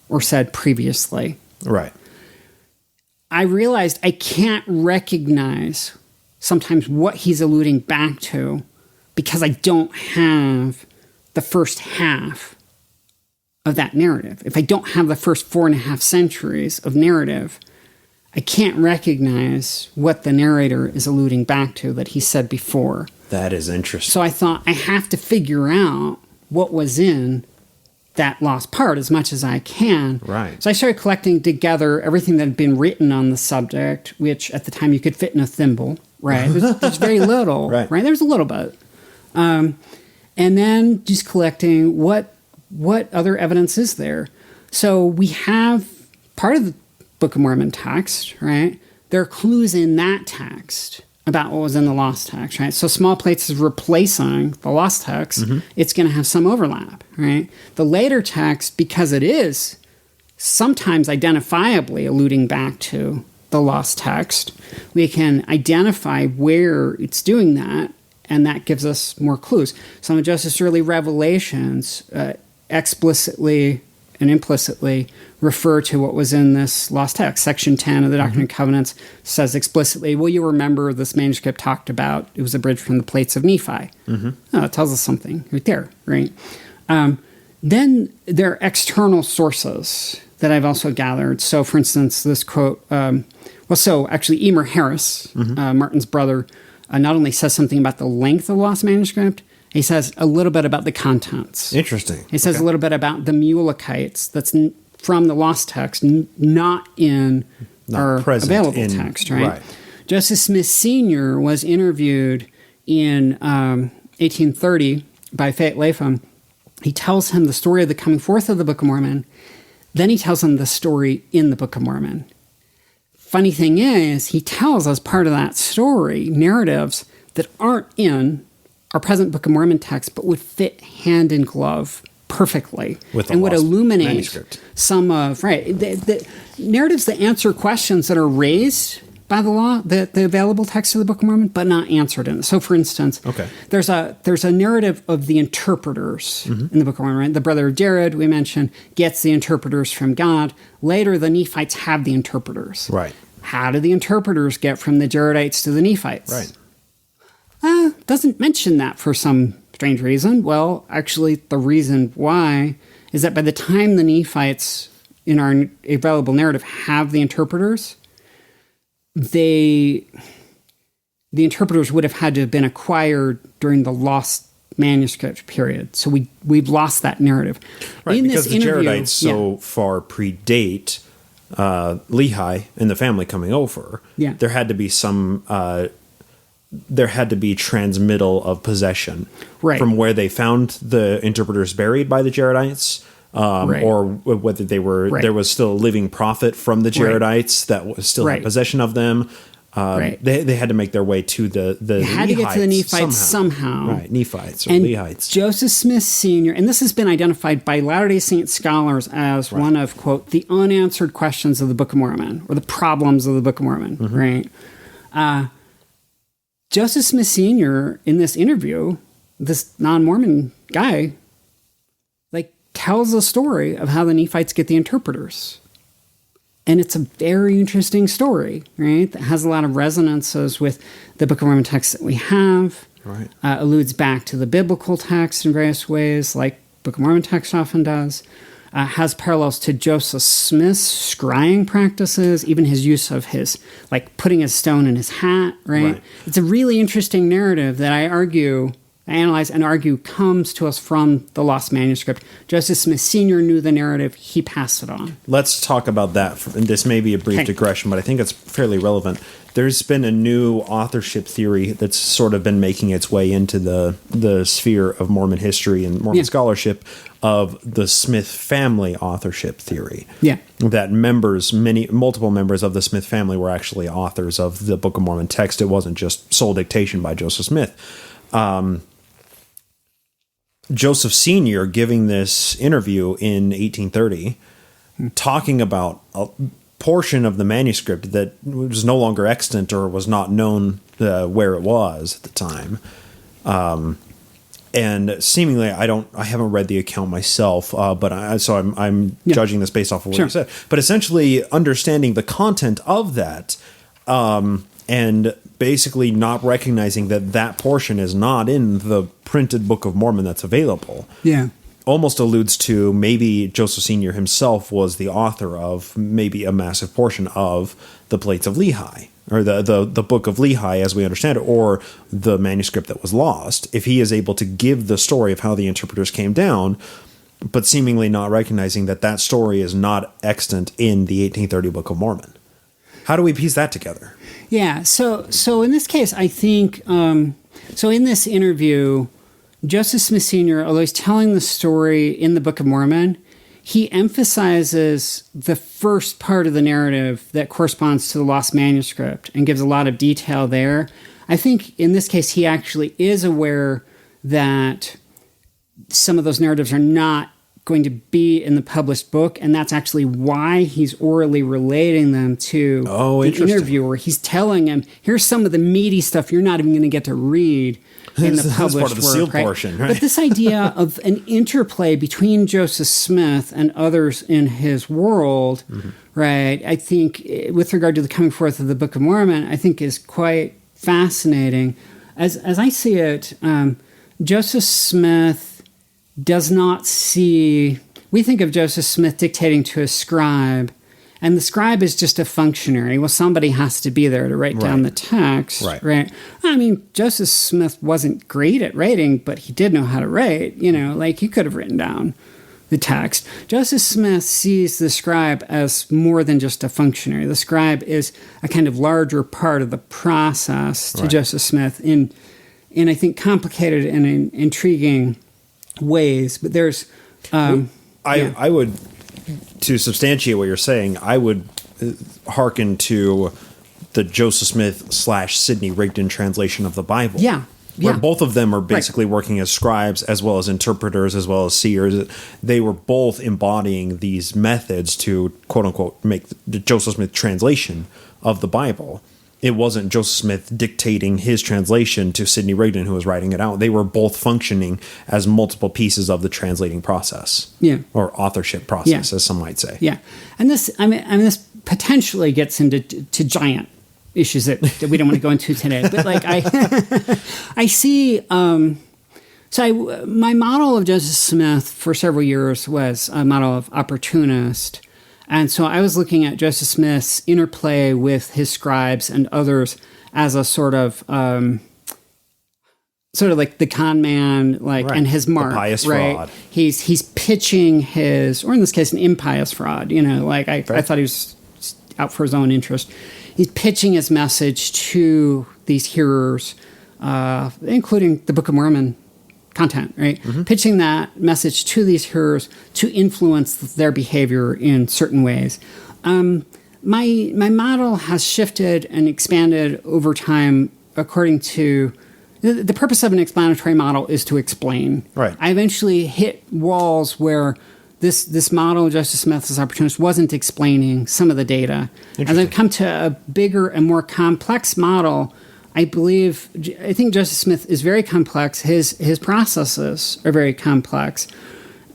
or said previously. Right. I realized I can't recognize sometimes what he's alluding back to because I don't have the first half of that narrative. If I don't have the first 4.5 centuries of narrative, I can't recognize what the narrator is alluding back to that he said before. That is interesting. So I thought I have to figure out what was in that lost part as much as I can. Right. So I started collecting together everything that had been written on the subject, which at the time you could fit in a thimble, right? There's very little, right? There's a little bit. And then just collecting what other evidence is there. So we have part of the Book of Mormon text, right? There are clues in that text about what was in the lost text, right? So small plates is replacing the lost text. It's going to have some overlap, right? The later text, because it is sometimes identifiably alluding back to the lost text, we can identify where it's doing that, and that gives us more clues. Some of Joseph's early revelations explicitly and implicitly refer to what was in this lost text. Section 10 of the Doctrine and Covenants says explicitly, well, you remember this manuscript talked about, it was abridged from the plates of Nephi. Oh, it tells us something right there, right? Then there are external sources that I've also gathered. So, for instance, this quote, actually, Emer Harris, Martin's brother, not only says something about the length of the lost manuscript, he says a little bit about the contents. Interesting. He says a little bit about the Mulekites that's from the lost text, not our available text, right? Joseph Smith Sr. was interviewed in 1830 by Fayette Latham. He tells him the story of the coming forth of the Book of Mormon. Then he tells him the story in the Book of Mormon. Funny thing is, he tells as part of that story narratives that aren't in our present Book of Mormon text, but would fit hand in glove perfectly and would illuminate manuscript. Some of the narratives that answer questions that are raised by the law, the available text of the Book of Mormon, but not answered in it. So, for instance, there's a narrative of the interpreters in the Book of Mormon. The brother of Jared, we mentioned, gets the interpreters from God. Later, the Nephites have the interpreters. Right. How do the interpreters get from the Jaredites to the Nephites? Right. Doesn't mention that for some strange reason. Well, actually, the reason why is that by the time the Nephites in our available narrative have the interpreters, the interpreters would have had to have been acquired during the lost manuscript period. So we've lost that narrative. Right, in because this the interview, Jaredites so far predate Lehi and the family coming over. Yeah. There had to be some... there had to be transmittal of possession from where they found the interpreters buried by the Jaredites, or whether they were there was still a living prophet from the Jaredites that was still had possession of them. They had to make their way to the had to get to the Nephites somehow. Right, Nephites or and Lehites. Joseph Smith Sr., and this has been identified by Latter-day Saint scholars as one of, quote, the unanswered questions of the Book of Mormon, or the problems of the Book of Mormon, right? Joseph Smith Sr., in this interview, this non-Mormon guy, tells a story of how the Nephites get the interpreters. And it's a very interesting story, right? That has a lot of resonances with the Book of Mormon text that we have. Right. Alludes back to the biblical text in various ways, like Book of Mormon text often does. Has parallels to Joseph Smith's scrying practices, even his use of his, putting a stone in his hat, right? It's a really interesting narrative that I analyze and argue comes to us from the lost manuscript. Joseph Smith Sr. knew the narrative. He passed it on. Let's talk about that. And this may be a brief digression, but I think it's fairly relevant. There's been a new authorship theory that's sort of been making its way into the sphere of Mormon history and Mormon scholarship of the Smith family authorship theory. Yeah. That multiple members of the Smith family were actually authors of the Book of Mormon text. It wasn't just sole dictation by Joseph Smith. Joseph Sr. giving this interview in 1830, talking about a portion of the manuscript that was no longer extant or was not known where it was at the time. And seemingly, I haven't read the account myself, but I'm judging this based off of what you said. But essentially, understanding the content of that, and basically not recognizing that portion is not in the printed Book of Mormon that's available. Yeah. Almost alludes to maybe Joseph Sr. himself was the author of maybe a massive portion of the Plates of Lehi, or the Book of Lehi as we understand it, or the manuscript that was lost. If he is able to give the story of how the interpreters came down, but seemingly not recognizing that story is not extant in the 1830 Book of Mormon. How do we piece that together? Yeah, so in this case, I think, so in this interview, Joseph Smith Sr., although he's telling the story in the Book of Mormon, he emphasizes the first part of the narrative that corresponds to the lost manuscript and gives a lot of detail there. I think in this case, he actually is aware that some of those narratives are not going to be in the published book, and that's actually why he's orally relating them to the interviewer. He's telling him, here's some of the meaty stuff you're not even going to get to read in the published part of the work, sealed right? portion, right? But this idea of an interplay between Joseph Smith and others in his world, right, I think with regard to the coming forth of the Book of Mormon, I think is quite fascinating. As I see it, Joseph Smith does not see... We think of Joseph Smith dictating to a scribe, and the scribe is just a functionary. Well, somebody has to be there to write down the text, right? I mean, Joseph Smith wasn't great at writing, but he did know how to write. Like he could have written down the text. Joseph Smith sees the scribe as more than just a functionary. The scribe is a kind of larger part of the process to Joseph Smith in I think, complicated and intriguing ways. But there's... I would, to substantiate what you're saying, I would hearken to the Joseph Smith / Sidney Rigdon translation of the Bible. Yeah. Where both of them are basically working as scribes as well as interpreters as well as seers. They were both embodying these methods to, quote unquote, make the Joseph Smith translation of the Bible. It wasn't Joseph Smith dictating his translation to Sidney Rigdon, who was writing it out. They were both functioning as multiple pieces of the translating process, or authorship process, as some might say. Yeah, and this, this potentially gets into giant issues that we don't want to go into today. But like I see. My model of Joseph Smith for several years was a model of opportunist. And so I was looking at Joseph Smith's interplay with his scribes and others as a sort of like the con man, and his mark, the pious fraud. He's pitching his, or in this case, an impious fraud. I thought he was out for his own interest. He's pitching his message to these hearers, including the Book of Mormon content, right? Mm-hmm. Pitching that message to these hearers to influence their behavior in certain ways. My model has shifted and expanded over time according to the purpose of an explanatory model is to explain. Right. I eventually hit walls where this model of Joseph Smith as opportunist wasn't explaining some of the data. As I've come to a bigger and more complex model, I think Joseph Smith is very complex. His processes are very complex.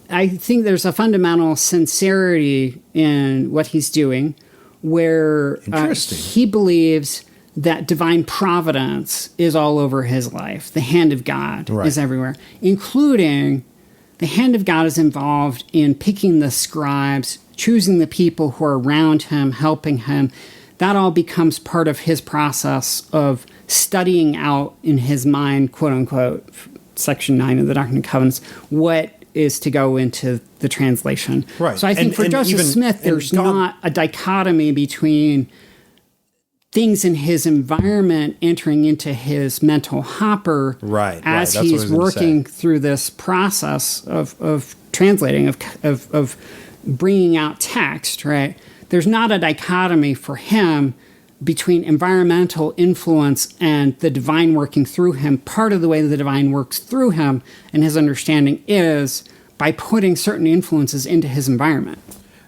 I think there's a fundamental sincerity in what he's doing, where he believes that divine providence is all over his life. The hand of God is everywhere, including the hand of God is involved in picking the scribes, choosing the people who are around him, helping him. That all becomes part of his process of studying out in his mind, quote unquote, Section 9 of the Doctrine and Covenants, what is to go into the translation. Right. So I think for Joseph Smith, there's not a dichotomy between things in his environment entering into his mental hopper as he's working through this process of translating, of bringing out text, right? There's not a dichotomy for him between environmental influence and the divine working through him, part of the way the divine works through him and his understanding is by putting certain influences into his environment.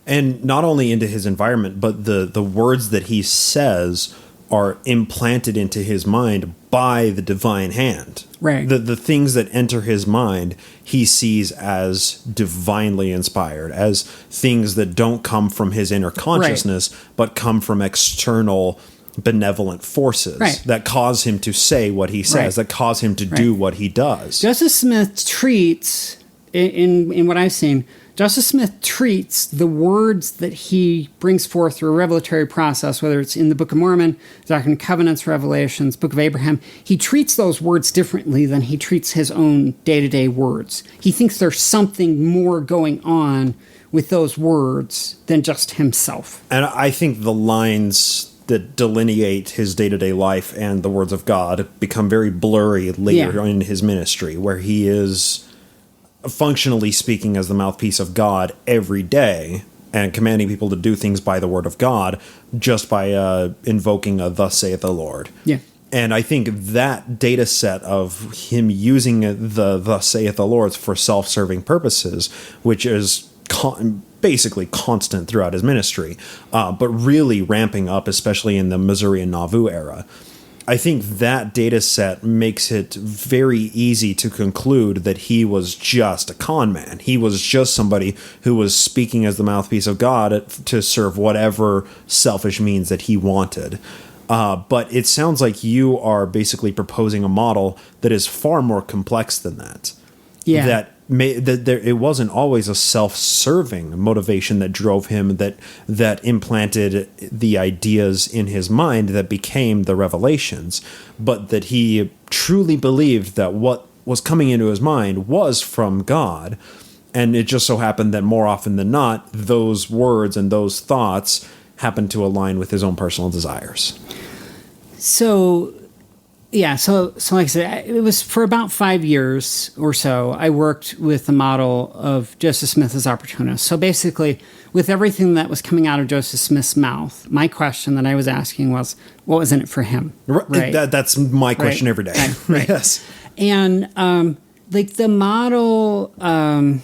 And not only into his environment, but the words that he says are implanted into his mind by the divine hand. Right. The things that enter his mind, he sees as divinely inspired, as things that don't come from his inner consciousness, but come from external benevolent forces that cause him to say what he says, that cause him to do what he does. Joseph Smith treats, in what I've seen, Joseph Smith treats the words that he brings forth through a revelatory process, whether it's in the Book of Mormon, Doctrine and Covenants, Revelations, Book of Abraham, he treats those words differently than he treats his own day-to-day words. He thinks there's something more going on with those words than just himself. And I think the lines that delineate his day-to-day life and the words of God become very blurry later in his ministry, where he is functionally speaking as the mouthpiece of God every day and commanding people to do things by the word of God just by invoking a thus saith the Lord. Yeah. And I think that data set of him using the thus saith the Lord for self-serving purposes, which is basically constant throughout his ministry, but really ramping up, especially in the Missouri and Nauvoo era, I think that data set makes it very easy to conclude that he was just a con man. He was just somebody who was speaking as the mouthpiece of God to serve whatever selfish means that he wanted. But it sounds like you are basically proposing a model that is far more complex than that. Yeah. That it wasn't always a self-serving motivation that drove him, that implanted the ideas in his mind that became the revelations, but that he truly believed that what was coming into his mind was from God. And it just so happened that more often than not, those words and those thoughts happened to align with his own personal desires. So like I said, it was for about 5 years or so, I worked with the model of Joseph Smith as opportunist. So basically, with everything that was coming out of Joseph Smith's mouth, my question that I was asking was, what was in it for him? Right. That's my question every day. Right. Yes. And like the model, I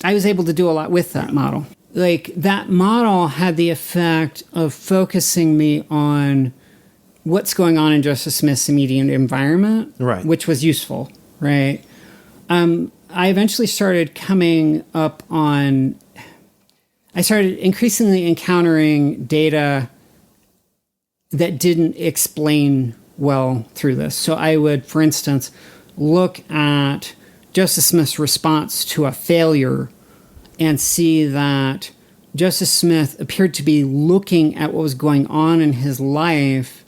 was able to do a lot with that model. Like that model had the effect of focusing me on what's going on in Joseph Smith's immediate environment, right, which was useful, right? I eventually started I started increasingly encountering data that didn't explain well through this. So I would, for instance, look at Joseph Smith's response to a failure and see that Joseph Smith appeared to be looking at what was going on in his life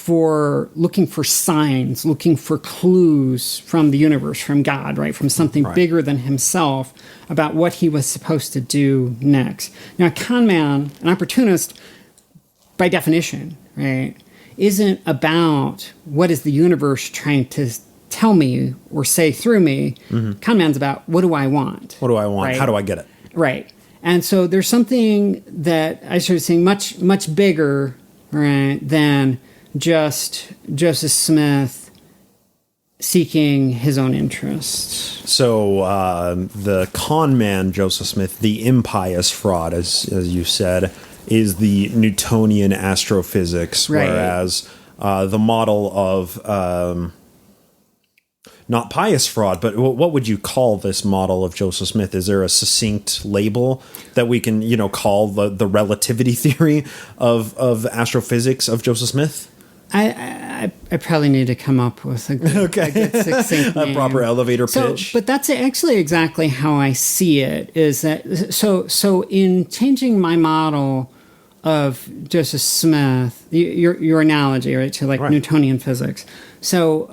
looking for signs, looking for clues from the universe, from God, right? From something bigger than himself about what he was supposed to do next. Now, a con man, an opportunist, by definition, right, isn't about what is the universe trying to tell me or say through me. Mm-hmm. Con man's about what do I want? What do I want? Right? How do I get it? Right. And so there's something that I started seeing much, much bigger, right, than just Joseph Smith seeking his own interests. So the con man Joseph Smith, the impious fraud, as you said, is the Newtonian astrophysics, whereas the model of not pious fraud, but what would you call this model of Joseph Smith? Is there a succinct label that we can, call the relativity theory of astrophysics of Joseph Smith? I probably need to come up with a good succinct name. A proper elevator pitch. But that's actually exactly how I see it. Is that so? In changing my model of Joseph Smith, your analogy, right, to Newtonian physics. So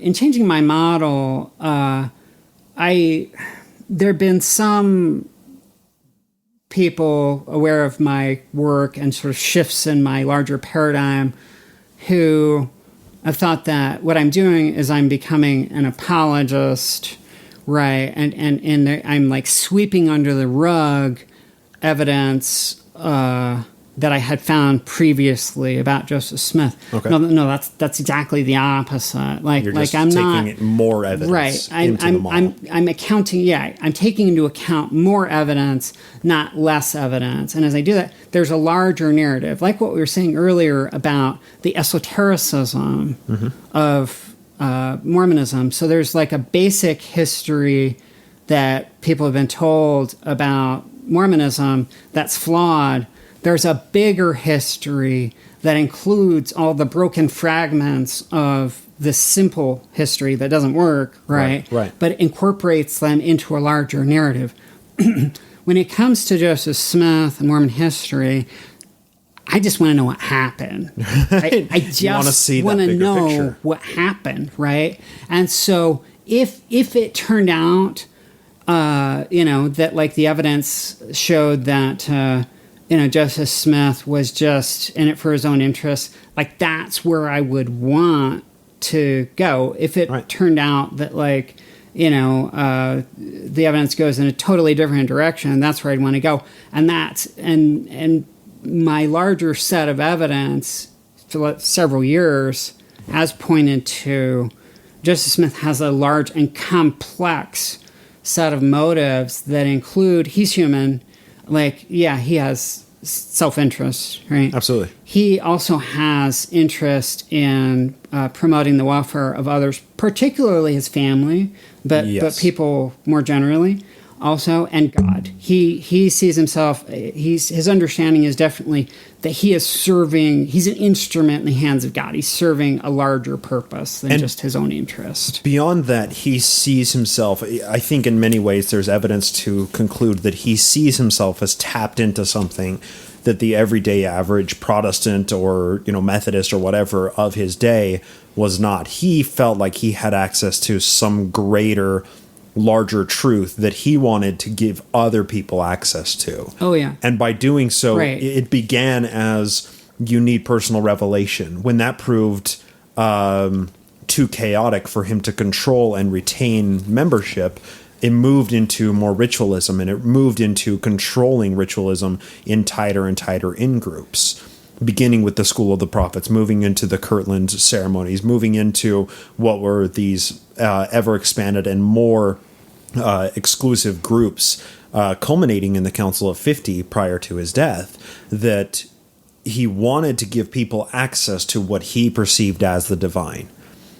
in changing my model, there have been some people aware of my work and sort of shifts in my larger paradigm who have thought that what I'm doing is I'm becoming an apologist, right? And I'm like sweeping under the rug evidence that I had found previously about Joseph Smith. Okay. No, that's exactly the opposite. You're just taking more evidence right. into the model. I'm accounting. Yeah, I'm taking into account more evidence, not less evidence. And as I do that, there's a larger narrative, like what we were saying earlier about the esotericism of Mormonism. So there's like a basic history that people have been told about Mormonism that's flawed. There's a bigger history that includes all the broken fragments of this simple history that doesn't work, right? Right. But incorporates them into a larger narrative. When it comes to Joseph Smith and Mormon history, I just want to know what happened. I just want to know picture. What happened, right? And so if it turned out, that like the evidence showed that, Joseph Smith was just in it for his own interests, like that's where I would want to go. If it turned out that like, the evidence goes in a totally different direction, that's where I'd want to go. And and my larger set of evidence for several years has pointed to Joseph Smith has a large and complex set of motives that include, he's human, he has self-interest, right? Absolutely. He also has interest in promoting the welfare of others, particularly his family, but people more generally also, and God. He sees himself, his understanding is definitely that he is serving, he's an instrument in the hands of God. He's serving a larger purpose than just his own interest. Beyond that, he sees himself, I think in many ways there's evidence to conclude that he sees himself as tapped into something that the everyday average Protestant or, Methodist or whatever of his day was not. He felt like he had access to some greater, larger truth that he wanted to give other people access to. Oh, yeah. And by doing so, it began as you need personal revelation. When that proved too chaotic for him to control and retain membership, it moved into more ritualism, and it moved into controlling ritualism in tighter and tighter in-groups, beginning with the School of the Prophets, moving into the Kirtland ceremonies, moving into what were these ever-expanded and more exclusive groups, culminating in the Council of 50 prior to his death, that he wanted to give people access to what he perceived as the divine.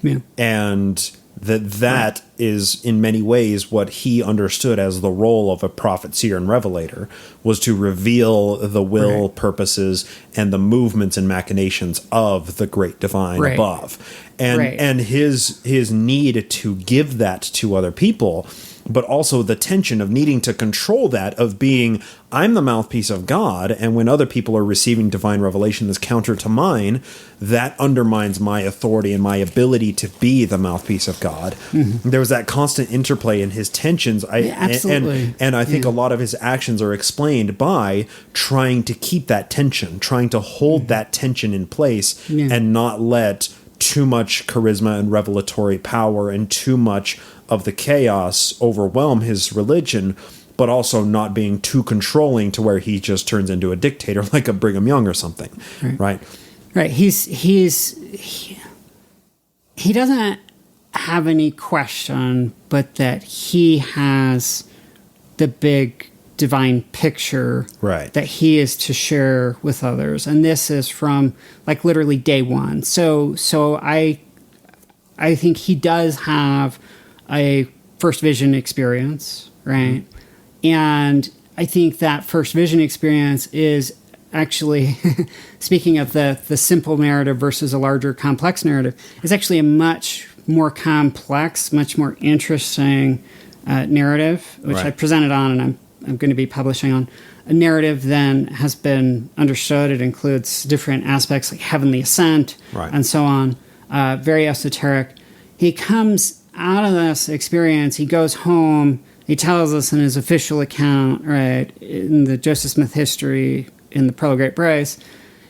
Yeah. And that is in many ways what he understood as the role of a prophet, seer, and revelator, was to reveal the will, purposes, and the movements and machinations of the great divine above. And his need to give that to other people, but also the tension of needing to control that, of being, I'm the mouthpiece of God, and when other people are receiving divine revelation that's counter to mine, that undermines my authority and my ability to be the mouthpiece of God. Mm-hmm. There was that constant interplay in his tensions. Absolutely. And I think a lot of his actions are explained by trying to keep that tension, trying to hold that tension in place and not let too much charisma and revelatory power and too much of the chaos overwhelm his religion, but also not being too controlling to where he just turns into a dictator like a Brigham Young or something, right? Right. He doesn't have any question but that he has the big divine picture that he is to share with others, and this is from like literally day one. So I think he does have a first vision experience, right? And I think that first vision experience is actually, speaking of the simple narrative versus a larger complex narrative, is actually a much more complex, much more interesting narrative, which I presented on and I'm going to be publishing on. A narrative then has been understood. It includes different aspects like heavenly ascent and so on, very esoteric. He comes out of this experience, he goes home, he tells us in his official account, in the Joseph Smith history, in the Pearl of Great Price,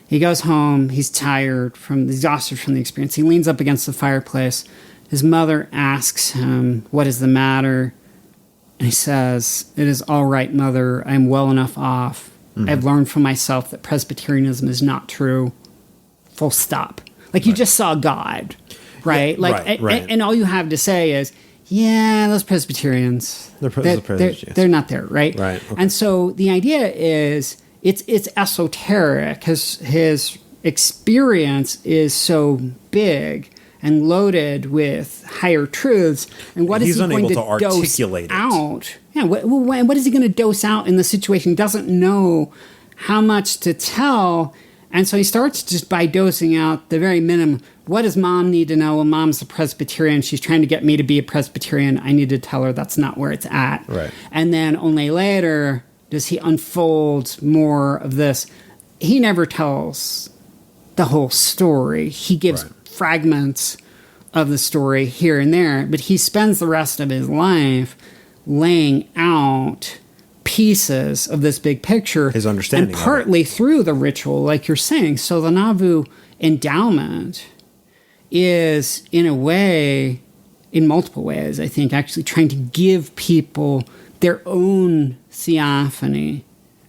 he goes home, he's tired, exhausted from the experience. He leans up against the fireplace. His mother asks him, what is the matter? And he says, it is all right, mother. I am well enough off I've learned from myself that Presbyterianism is not true. Full stop. Like you just saw God, right? Yeah, right. And all you have to say is, yeah, those Presbyterians, they're not there, right? Right. Okay. And so the idea is it's esoteric. His experience is so big and loaded with higher truths, and what is he going to articulate dose out? Yeah, what is he going to dose out in the situation? He doesn't know how much to tell, and so he starts just by dosing out the very minimum. What does mom need to know? Well, mom's a Presbyterian. She's trying to get me to be a Presbyterian. I need to tell her that's not where it's at. Right. And then only later does he unfold more of this. He never tells the whole story. He gives fragments of the story here and there, but he spends the rest of his life laying out pieces of this big picture. His understanding. And partly through the ritual, like you're saying. So the Nauvoo endowment is, in a way, in multiple ways, I think, actually trying to give people their own theophany,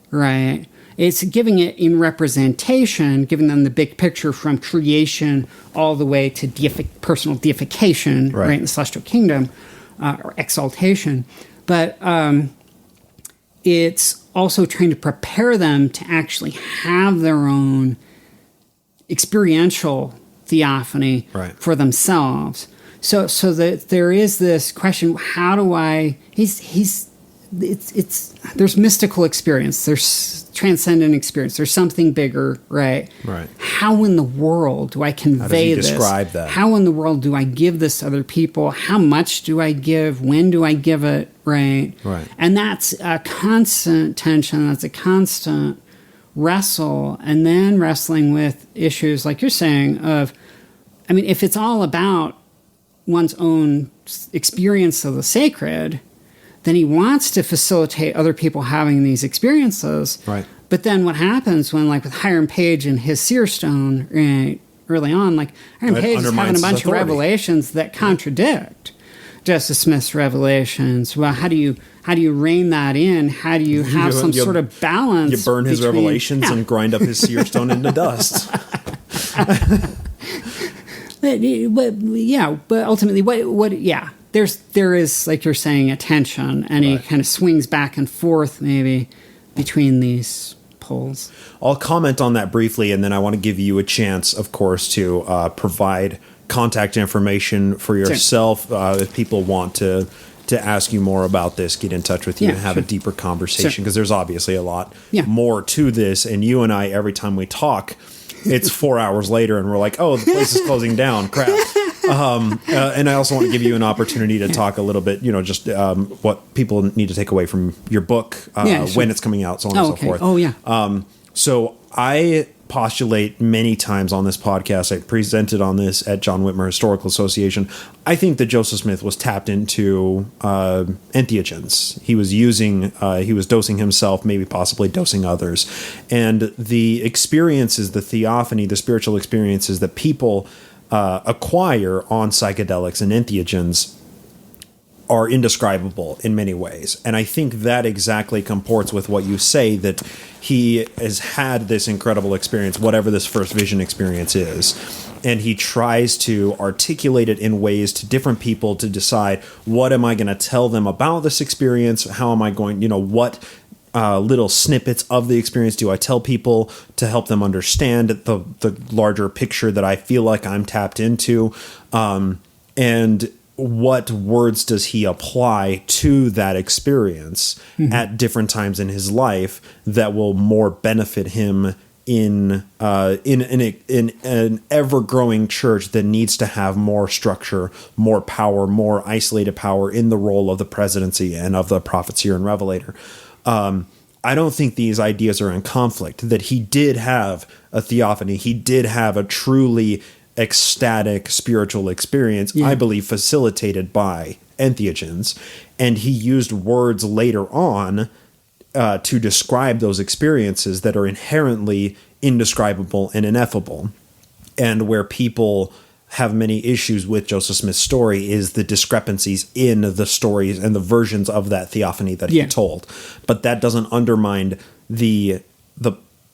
right? It's giving it in representation, giving them the big picture from creation all the way to personal deification, right, in the celestial kingdom, or exaltation. But it's also trying to prepare them to actually have their own experiential theophany for themselves. So that there is this question: how do I? There's mystical experience, there's transcendent experience, there's something bigger, right? Right. How in the world do I convey this? Describe that? How in the world do I give this to other people? How much do I give? When do I give it? Right. Right. And that's a constant tension. That's a constant wrestle, and then wrestling with issues like you're saying of, I mean, if it's all about one's own experience of the sacred, then he wants to facilitate other people having these experiences. Right. But then what happens when, like with Hiram Page and his seer stone, right, early on, like Hiram Page is having a bunch of revelations that contradict Joseph Smith's revelations. Well, how do you rein that in? How do you have some sort of balance? You burn his revelations and grind up his seer stone into dust. But ultimately, there is, like you're saying, a tension, and he kind of swings back and forth maybe between these poles. I'll comment on that briefly, and then I want to give you a chance, of course, to provide contact information for yourself. If people want to ask you more about this, get in touch with you and have a deeper conversation, because there's obviously a lot more to this. And you and I, every time we talk, it's 4 hours later and we're like, oh, the place is closing down. Crap. And I also want to give you an opportunity to talk a little bit, just what people need to take away from your book, when it's coming out, so on and so forth. Oh, yeah. So I postulate many times on this podcast, I presented on this at John Whitmer Historical Association, I think that Joseph Smith was tapped into entheogens. He was dosing himself, maybe possibly dosing others. And the experiences, the theophany, the spiritual experiences that people acquire on psychedelics and entheogens are indescribable in many ways. And I think that exactly comports with what you say, that he has had this incredible experience, whatever this first vision experience is, and he tries to articulate it in ways to different people to decide, what am I going to tell them about this experience? How am I going, what little snippets of the experience do I tell people to help them understand the larger picture that I feel like I'm tapped into? And what words does he apply to that experience at different times in his life that will more benefit him in an ever-growing church that needs to have more structure, more power, more isolated power in the role of the presidency and of the prophet, seer, and revelator. I don't think these ideas are in conflict, that he did have a theophany. He did have a truly ecstatic spiritual experience, I believe, facilitated by entheogens. And he used words later on to describe those experiences that are inherently indescribable and ineffable. And where people have many issues with Joseph Smith's story is the discrepancies in the stories and the versions of that theophany that he told. But that doesn't undermine the the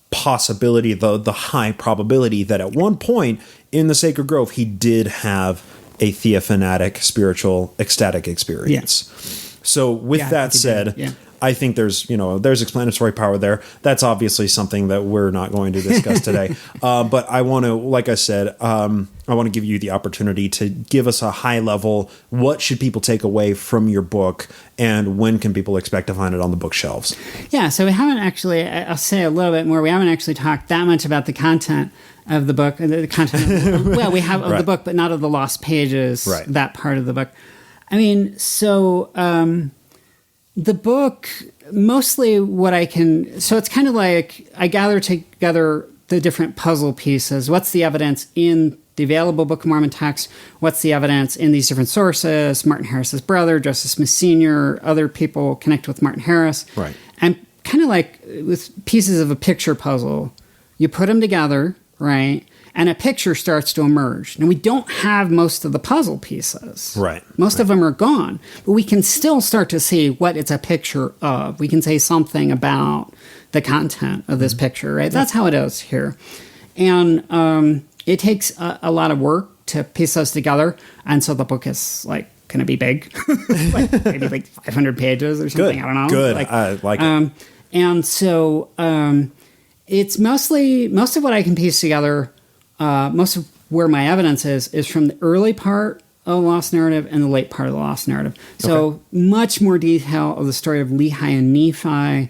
possibility, the high probability that at one point in the Sacred Grove, he did have a theophanatic, spiritual, ecstatic experience. Yeah. So with that said, I think there's explanatory power there. That's obviously something that we're not going to discuss today. But I want to, like I said, I want to give you the opportunity to give us a high level. What should people take away from your book, and when can people expect to find it on the bookshelves? Yeah, so we haven't actually, I'll say a little bit more. We haven't actually talked that much about the content of the book. The content, we have of the book, but not of the lost pages, that part of the book. I mean, so the book, mostly what I can, so it's kind of like I gather together the different puzzle pieces. What's the evidence in the available Book of Mormon text? What's the evidence in these different sources? Martin Harris's brother, Joseph Smith Sr., other people connect with Martin Harris. Right. And kind of like with pieces of a picture puzzle, you put them together, right? And a picture starts to emerge. Now, we don't have most of the puzzle pieces. Right. Most of them are gone. But we can still start to see what it's a picture of. We can say something about the content of this picture, right? That's how it is here. And it takes a lot of work to piece those together. And so the book is like going to be big. maybe like 500 pages or something. Good. I don't know. Good. I like it. And so it's most of what I can piece together. Most of where my evidence is from the early part of the lost narrative and the late part of the lost narrative. So much more detail of the story of Lehi and Nephi,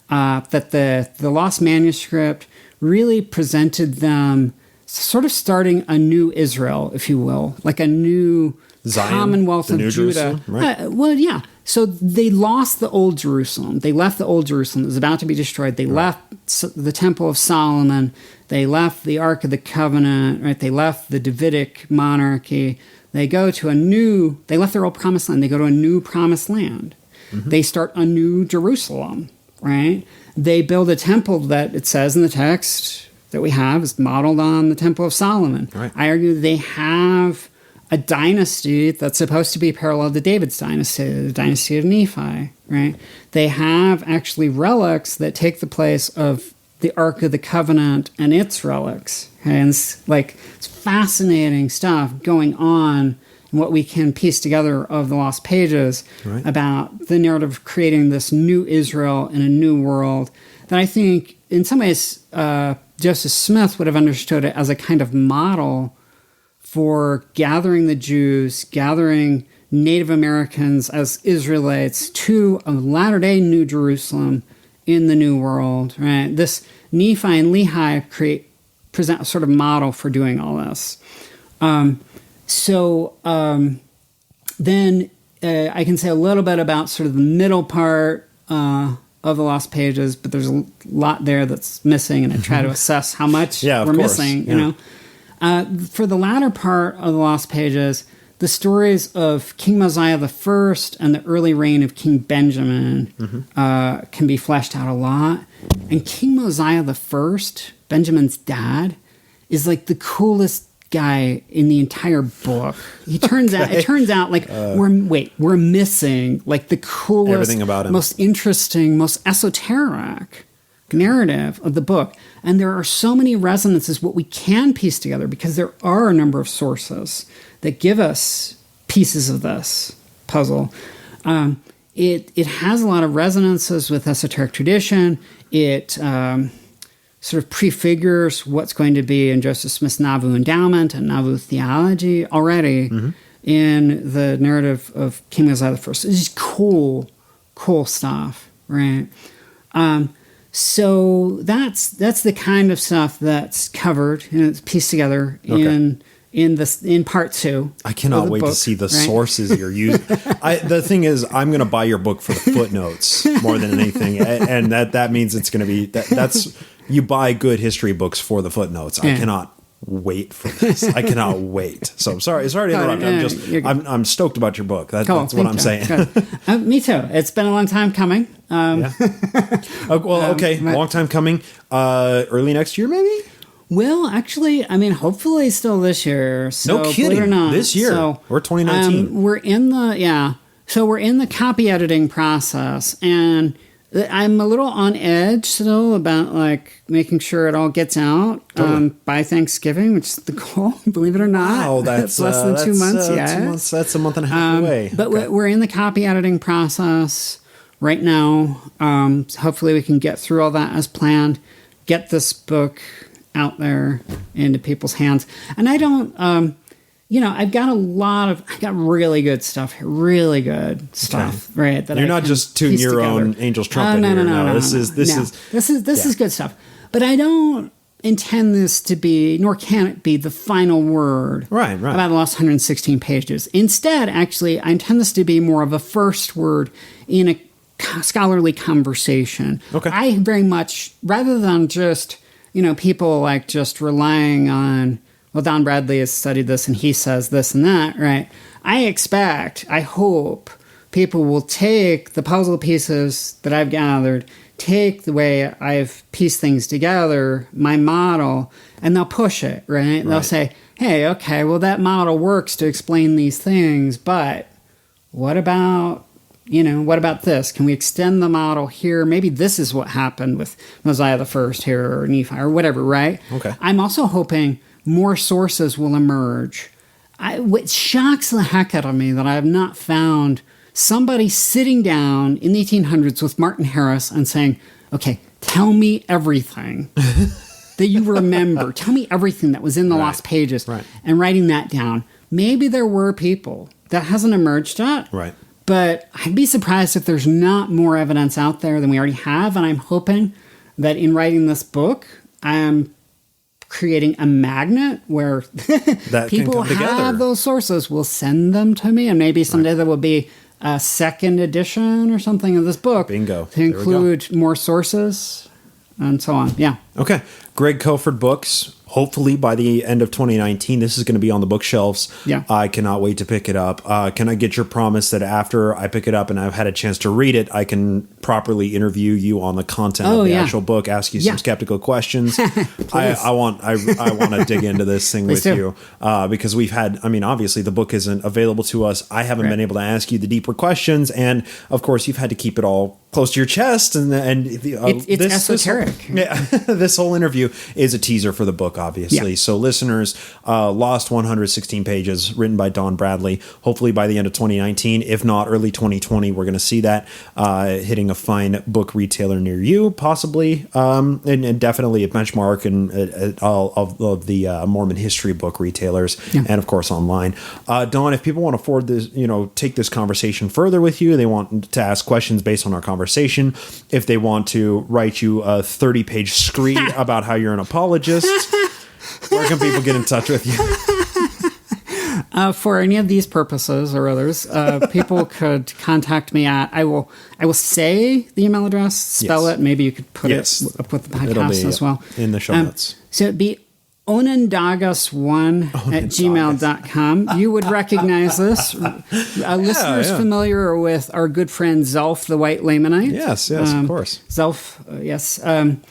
that the lost manuscript really presented them sort of starting a new Israel, if you will, like a new Zion, Commonwealth the of New Judah. Jerusalem, right? Well, yeah. So they lost the old Jerusalem. They left the old Jerusalem. It was about to be destroyed. They left the Temple of Solomon. They left the Ark of the Covenant, right? They left the Davidic monarchy. They go to they left their old promised land. They go to a new promised land. Mm-hmm. They start a new Jerusalem, right? They build a temple that it says in the text that we have is modeled on the Temple of Solomon. Right. I argue they have a dynasty that's supposed to be parallel to David's dynasty, the dynasty of Nephi, right? They have actually relics that take the place of the Ark of the Covenant and its relics. Okay? And it's fascinating stuff going on in what we can piece together of the lost pages about the narrative of creating this new Israel in a new world that I think in some ways Joseph Smith would have understood it as a kind of model for gathering the Jews, gathering Native Americans as Israelites to a latter-day New Jerusalem in the New World. Right? This Nephi and Lehi present a sort of model for doing all this. Then I can say a little bit about sort of the middle part of the lost pages, but there's a lot there that's missing, and I try to assess how much we're missing. You know, for the latter part of the lost pages, the stories of King Mosiah I and the early reign of King Benjamin can be fleshed out a lot. And King Mosiah I, Benjamin's dad, is like the coolest guy in the entire book. It turns out like we're missing like the coolest, everything about him, most interesting, most esoteric narrative of the book. And there are so many resonances what we can piece together because there are a number of sources that give us pieces of this puzzle. It has a lot of resonances with esoteric tradition. It sort of prefigures what's going to be in Joseph Smith's Nauvoo endowment and Nauvoo theology already in the narrative of King Mosiah I. It's just cool stuff, right? So that's the kind of stuff that's covered and it's pieced together in part 2. I cannot wait to see the sources you're using. The thing is, I'm going to buy your book for the footnotes more than anything, and that means it's going to be that's you buy good history books for the footnotes. I cannot wait for this. I cannot wait. So sorry to interrupt. I'm stoked about your book. That's what I'm saying. Me too. It's been a long time coming. Long time coming. Early next year, maybe. Well, actually, I mean, hopefully still this year. So, no kidding. Believe it or not, this year. We're 2019. We're in the copy editing process, and I'm a little on edge still about like making sure it all gets out by Thanksgiving, which is the goal. Believe it or not, Wow, that's less than 2 months. Yeah, 2 months. That's a month and a half away. But we're in the copy editing process right now. Hopefully, we can get through all that as planned. Get this book out there into people's hands, and I don't. I've got really good stuff here, really good stuff, right? That you're not just tooting your own angel's trumpet. No. This is good stuff. But I don't intend this to be, nor can it be, the final word about the last 116 pages. Instead, actually, I intend this to be more of a first word in a scholarly conversation. Okay. I very much, rather than just, people like just relying on, well, Don Bradley has studied this and he says this and that, right? I hope people will take the puzzle pieces that I've gathered, take the way I've pieced things together, my model, and they'll push it, right? They'll say, hey, okay, well, that model works to explain these things, but what about this? Can we extend the model here? Maybe this is what happened with Mosiah the First here or Nephi or whatever, right? Okay. I'm also hoping more sources will emerge. What shocks the heck out of me that I have not found somebody sitting down in the 1800s with Martin Harris and saying, okay, tell me everything that you remember. Tell me everything that was in the lost pages and writing that down. Maybe there were people. That hasn't emerged yet. Right. But I'd be surprised if there's not more evidence out there than we already have. And I'm hoping that in writing this book, I'm creating a magnet where people have those sources, will send them to me, and maybe someday there will be a second edition or something of this book. Bingo. To include more sources and so on. Yeah. Okay. Greg Coford Books. Hopefully by the end of 2019, this is going to be on the bookshelves. Yeah. I cannot wait to pick it up. Can I get your promise that after I pick it up and I've had a chance to read it, I can properly interview you on the content of the actual book, ask you some skeptical questions? I want to dig into this thing with you because we've had, obviously the book isn't available to us. I haven't been able to ask you the deeper questions. And of course, you've had to keep it all close to your chest. It's esoteric. This whole interview is a teaser for the book, obviously. So listeners, Lost 116 pages written by Don Bradley. Hopefully by the end of 2019, if not early 2020, we're going to see that hitting a fine book retailer near you, possibly, and definitely a benchmark and all of the Mormon history book retailers, and of course online. Don, if people want to forward this, take this conversation further with you, they want to ask questions based on our conversation. If they want to write you a 30-page screed about how you're an apologist, where can people get in touch with you? For any of these purposes or others, people could contact me at, I will say the email address, spell it. Maybe you could put it up with the podcast as well. In the show notes. So it'd be onondagas1@gmail.com. You would recognize this. Listeners familiar with our good friend Zelf, the White Lamanite? Yes, of course. Zelf, yes.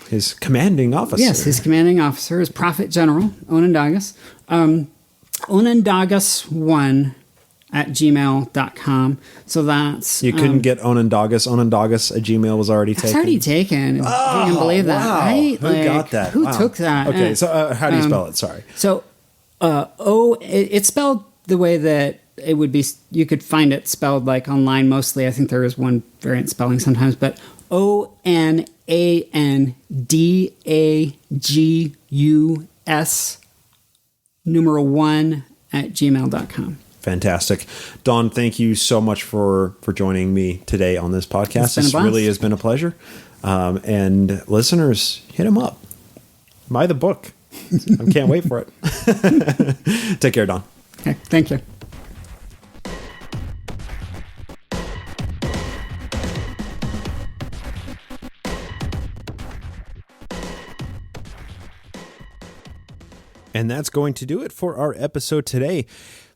His commanding officer. Yes, his commanding officer, his prophet general, Onondagas. Onondagas1@gmail.com. So that's... You couldn't get Onondagas. Onondagas at Gmail was already taken. It's already taken. You can believe that. Wow. Right? Who got that? Who took that? Okay, so how do you spell it? Sorry. So, it's spelled the way that it would be. You could find it spelled like online mostly. I think there is one variant spelling sometimes, but ONANDAGUS numeral 1@gmail.com. Fantastic. Don, thank you so much for joining me today on this podcast. This really has been a pleasure. And listeners, hit him up. Buy the book. I can't wait for it. Take care, Don. Okay, thank you. And that's going to do it for our episode today.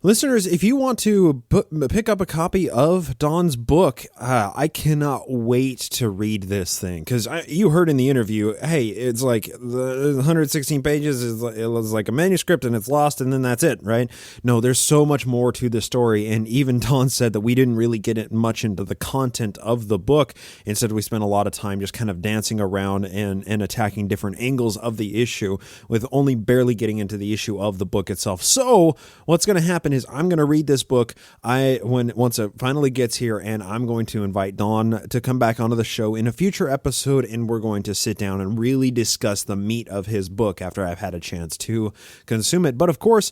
Listeners, if you want to pick up a copy of Don's book, I cannot wait to read this thing, because you heard in the interview, hey, it's like the 116 pages, it was like a manuscript and it's lost and then that's it, right? No, there's so much more to the story, and even Don said that we didn't really get it much into the content of the book. Instead, we spent a lot of time just kind of dancing around and attacking different angles of the issue, with only barely getting into the issue of the book itself. So what's going to happen is I'm going to read this book once it finally gets here, and I'm going to invite Don to come back onto the show in a future episode, and we're going to sit down and really discuss the meat of his book after I've had a chance to consume it. But of course,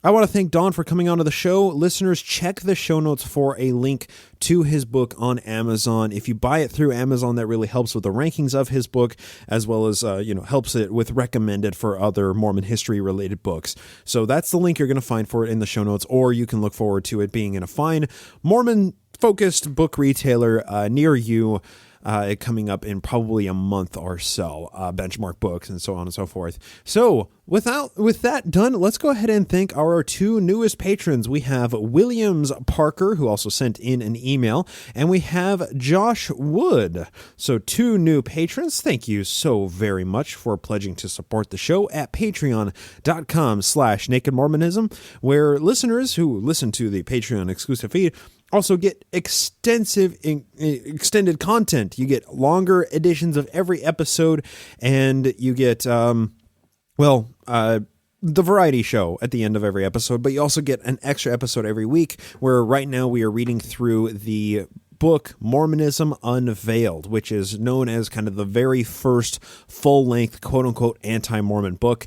I want to thank Don for coming onto the show. Listeners, check the show notes for a link to his book on Amazon. If you buy it through Amazon, that really helps with the rankings of his book, as well as helps it with recommended for other Mormon history related books. So that's the link you're going to find for it in the show notes, or you can look forward to it being in a fine Mormon focused book retailer near you. Coming up in probably a month or so, Benchmark Books and so on and so forth. So with that done, let's go ahead and thank our two newest patrons. We have Williams Parker, who also sent in an email, and we have Josh Wood. So two new patrons. Thank you so very much for pledging to support the show at patreon.com/Naked Mormonism, where listeners who listen to the Patreon exclusive feed also get extended content. You get longer editions of every episode, and you get, the variety show at the end of every episode, but you also get an extra episode every week, where right now we are reading through the book Mormonism Unveiled, which is known as kind of the very first full-length, quote-unquote, anti-Mormon book.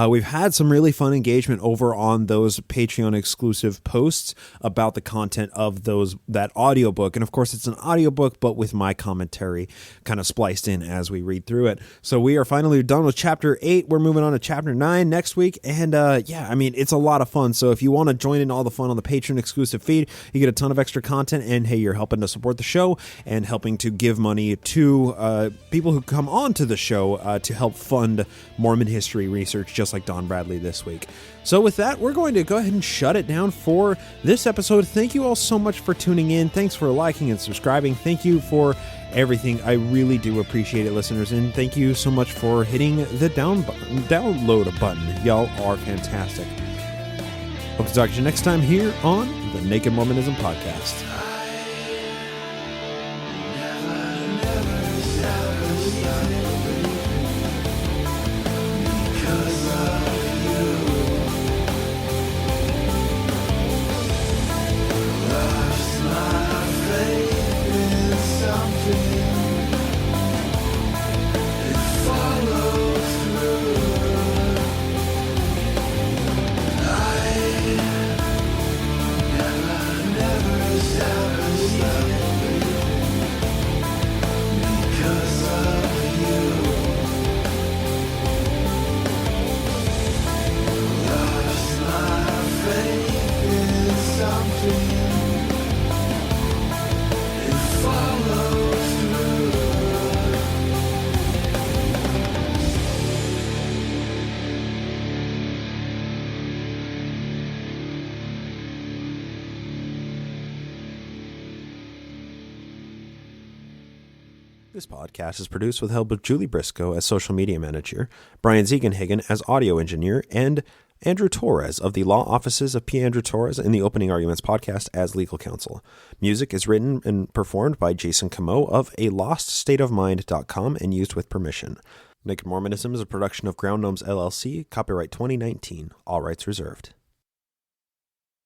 We've had some really fun engagement over on those Patreon-exclusive posts about the content of that audiobook. And of course, it's an audiobook, but with my commentary kind of spliced in as we read through it. So we are finally done with Chapter 8. We're moving on to Chapter 9 next week. And it's a lot of fun. So if you want to join in all the fun on the Patreon-exclusive feed, you get a ton of extra content, and hey, you're helping to support the show and helping to give money to people who come on to the show to help fund Mormon history research, just like Don Bradley this week. So with that, we're going to go ahead and shut it down for this episode. Thank you all so much for tuning in. Thanks for liking and subscribing. Thank you for everything. I really do appreciate it, listeners. And thank you so much for hitting the download button. Y'all are fantastic. Hope to talk to you next time here on the Naked Mormonism Podcast. This podcast is produced with help of Julie Briscoe as social media manager, Brian Ziegenhagen as audio engineer, and Andrew Torres of the law offices of P. Andrew Torres in the Opening Arguments podcast as legal counsel. Music is written and performed by Jason Camo of aloststateofmind.com and used with permission. Naked Mormonism is a production of Ground Gnomes LLC, copyright 2019, all rights reserved.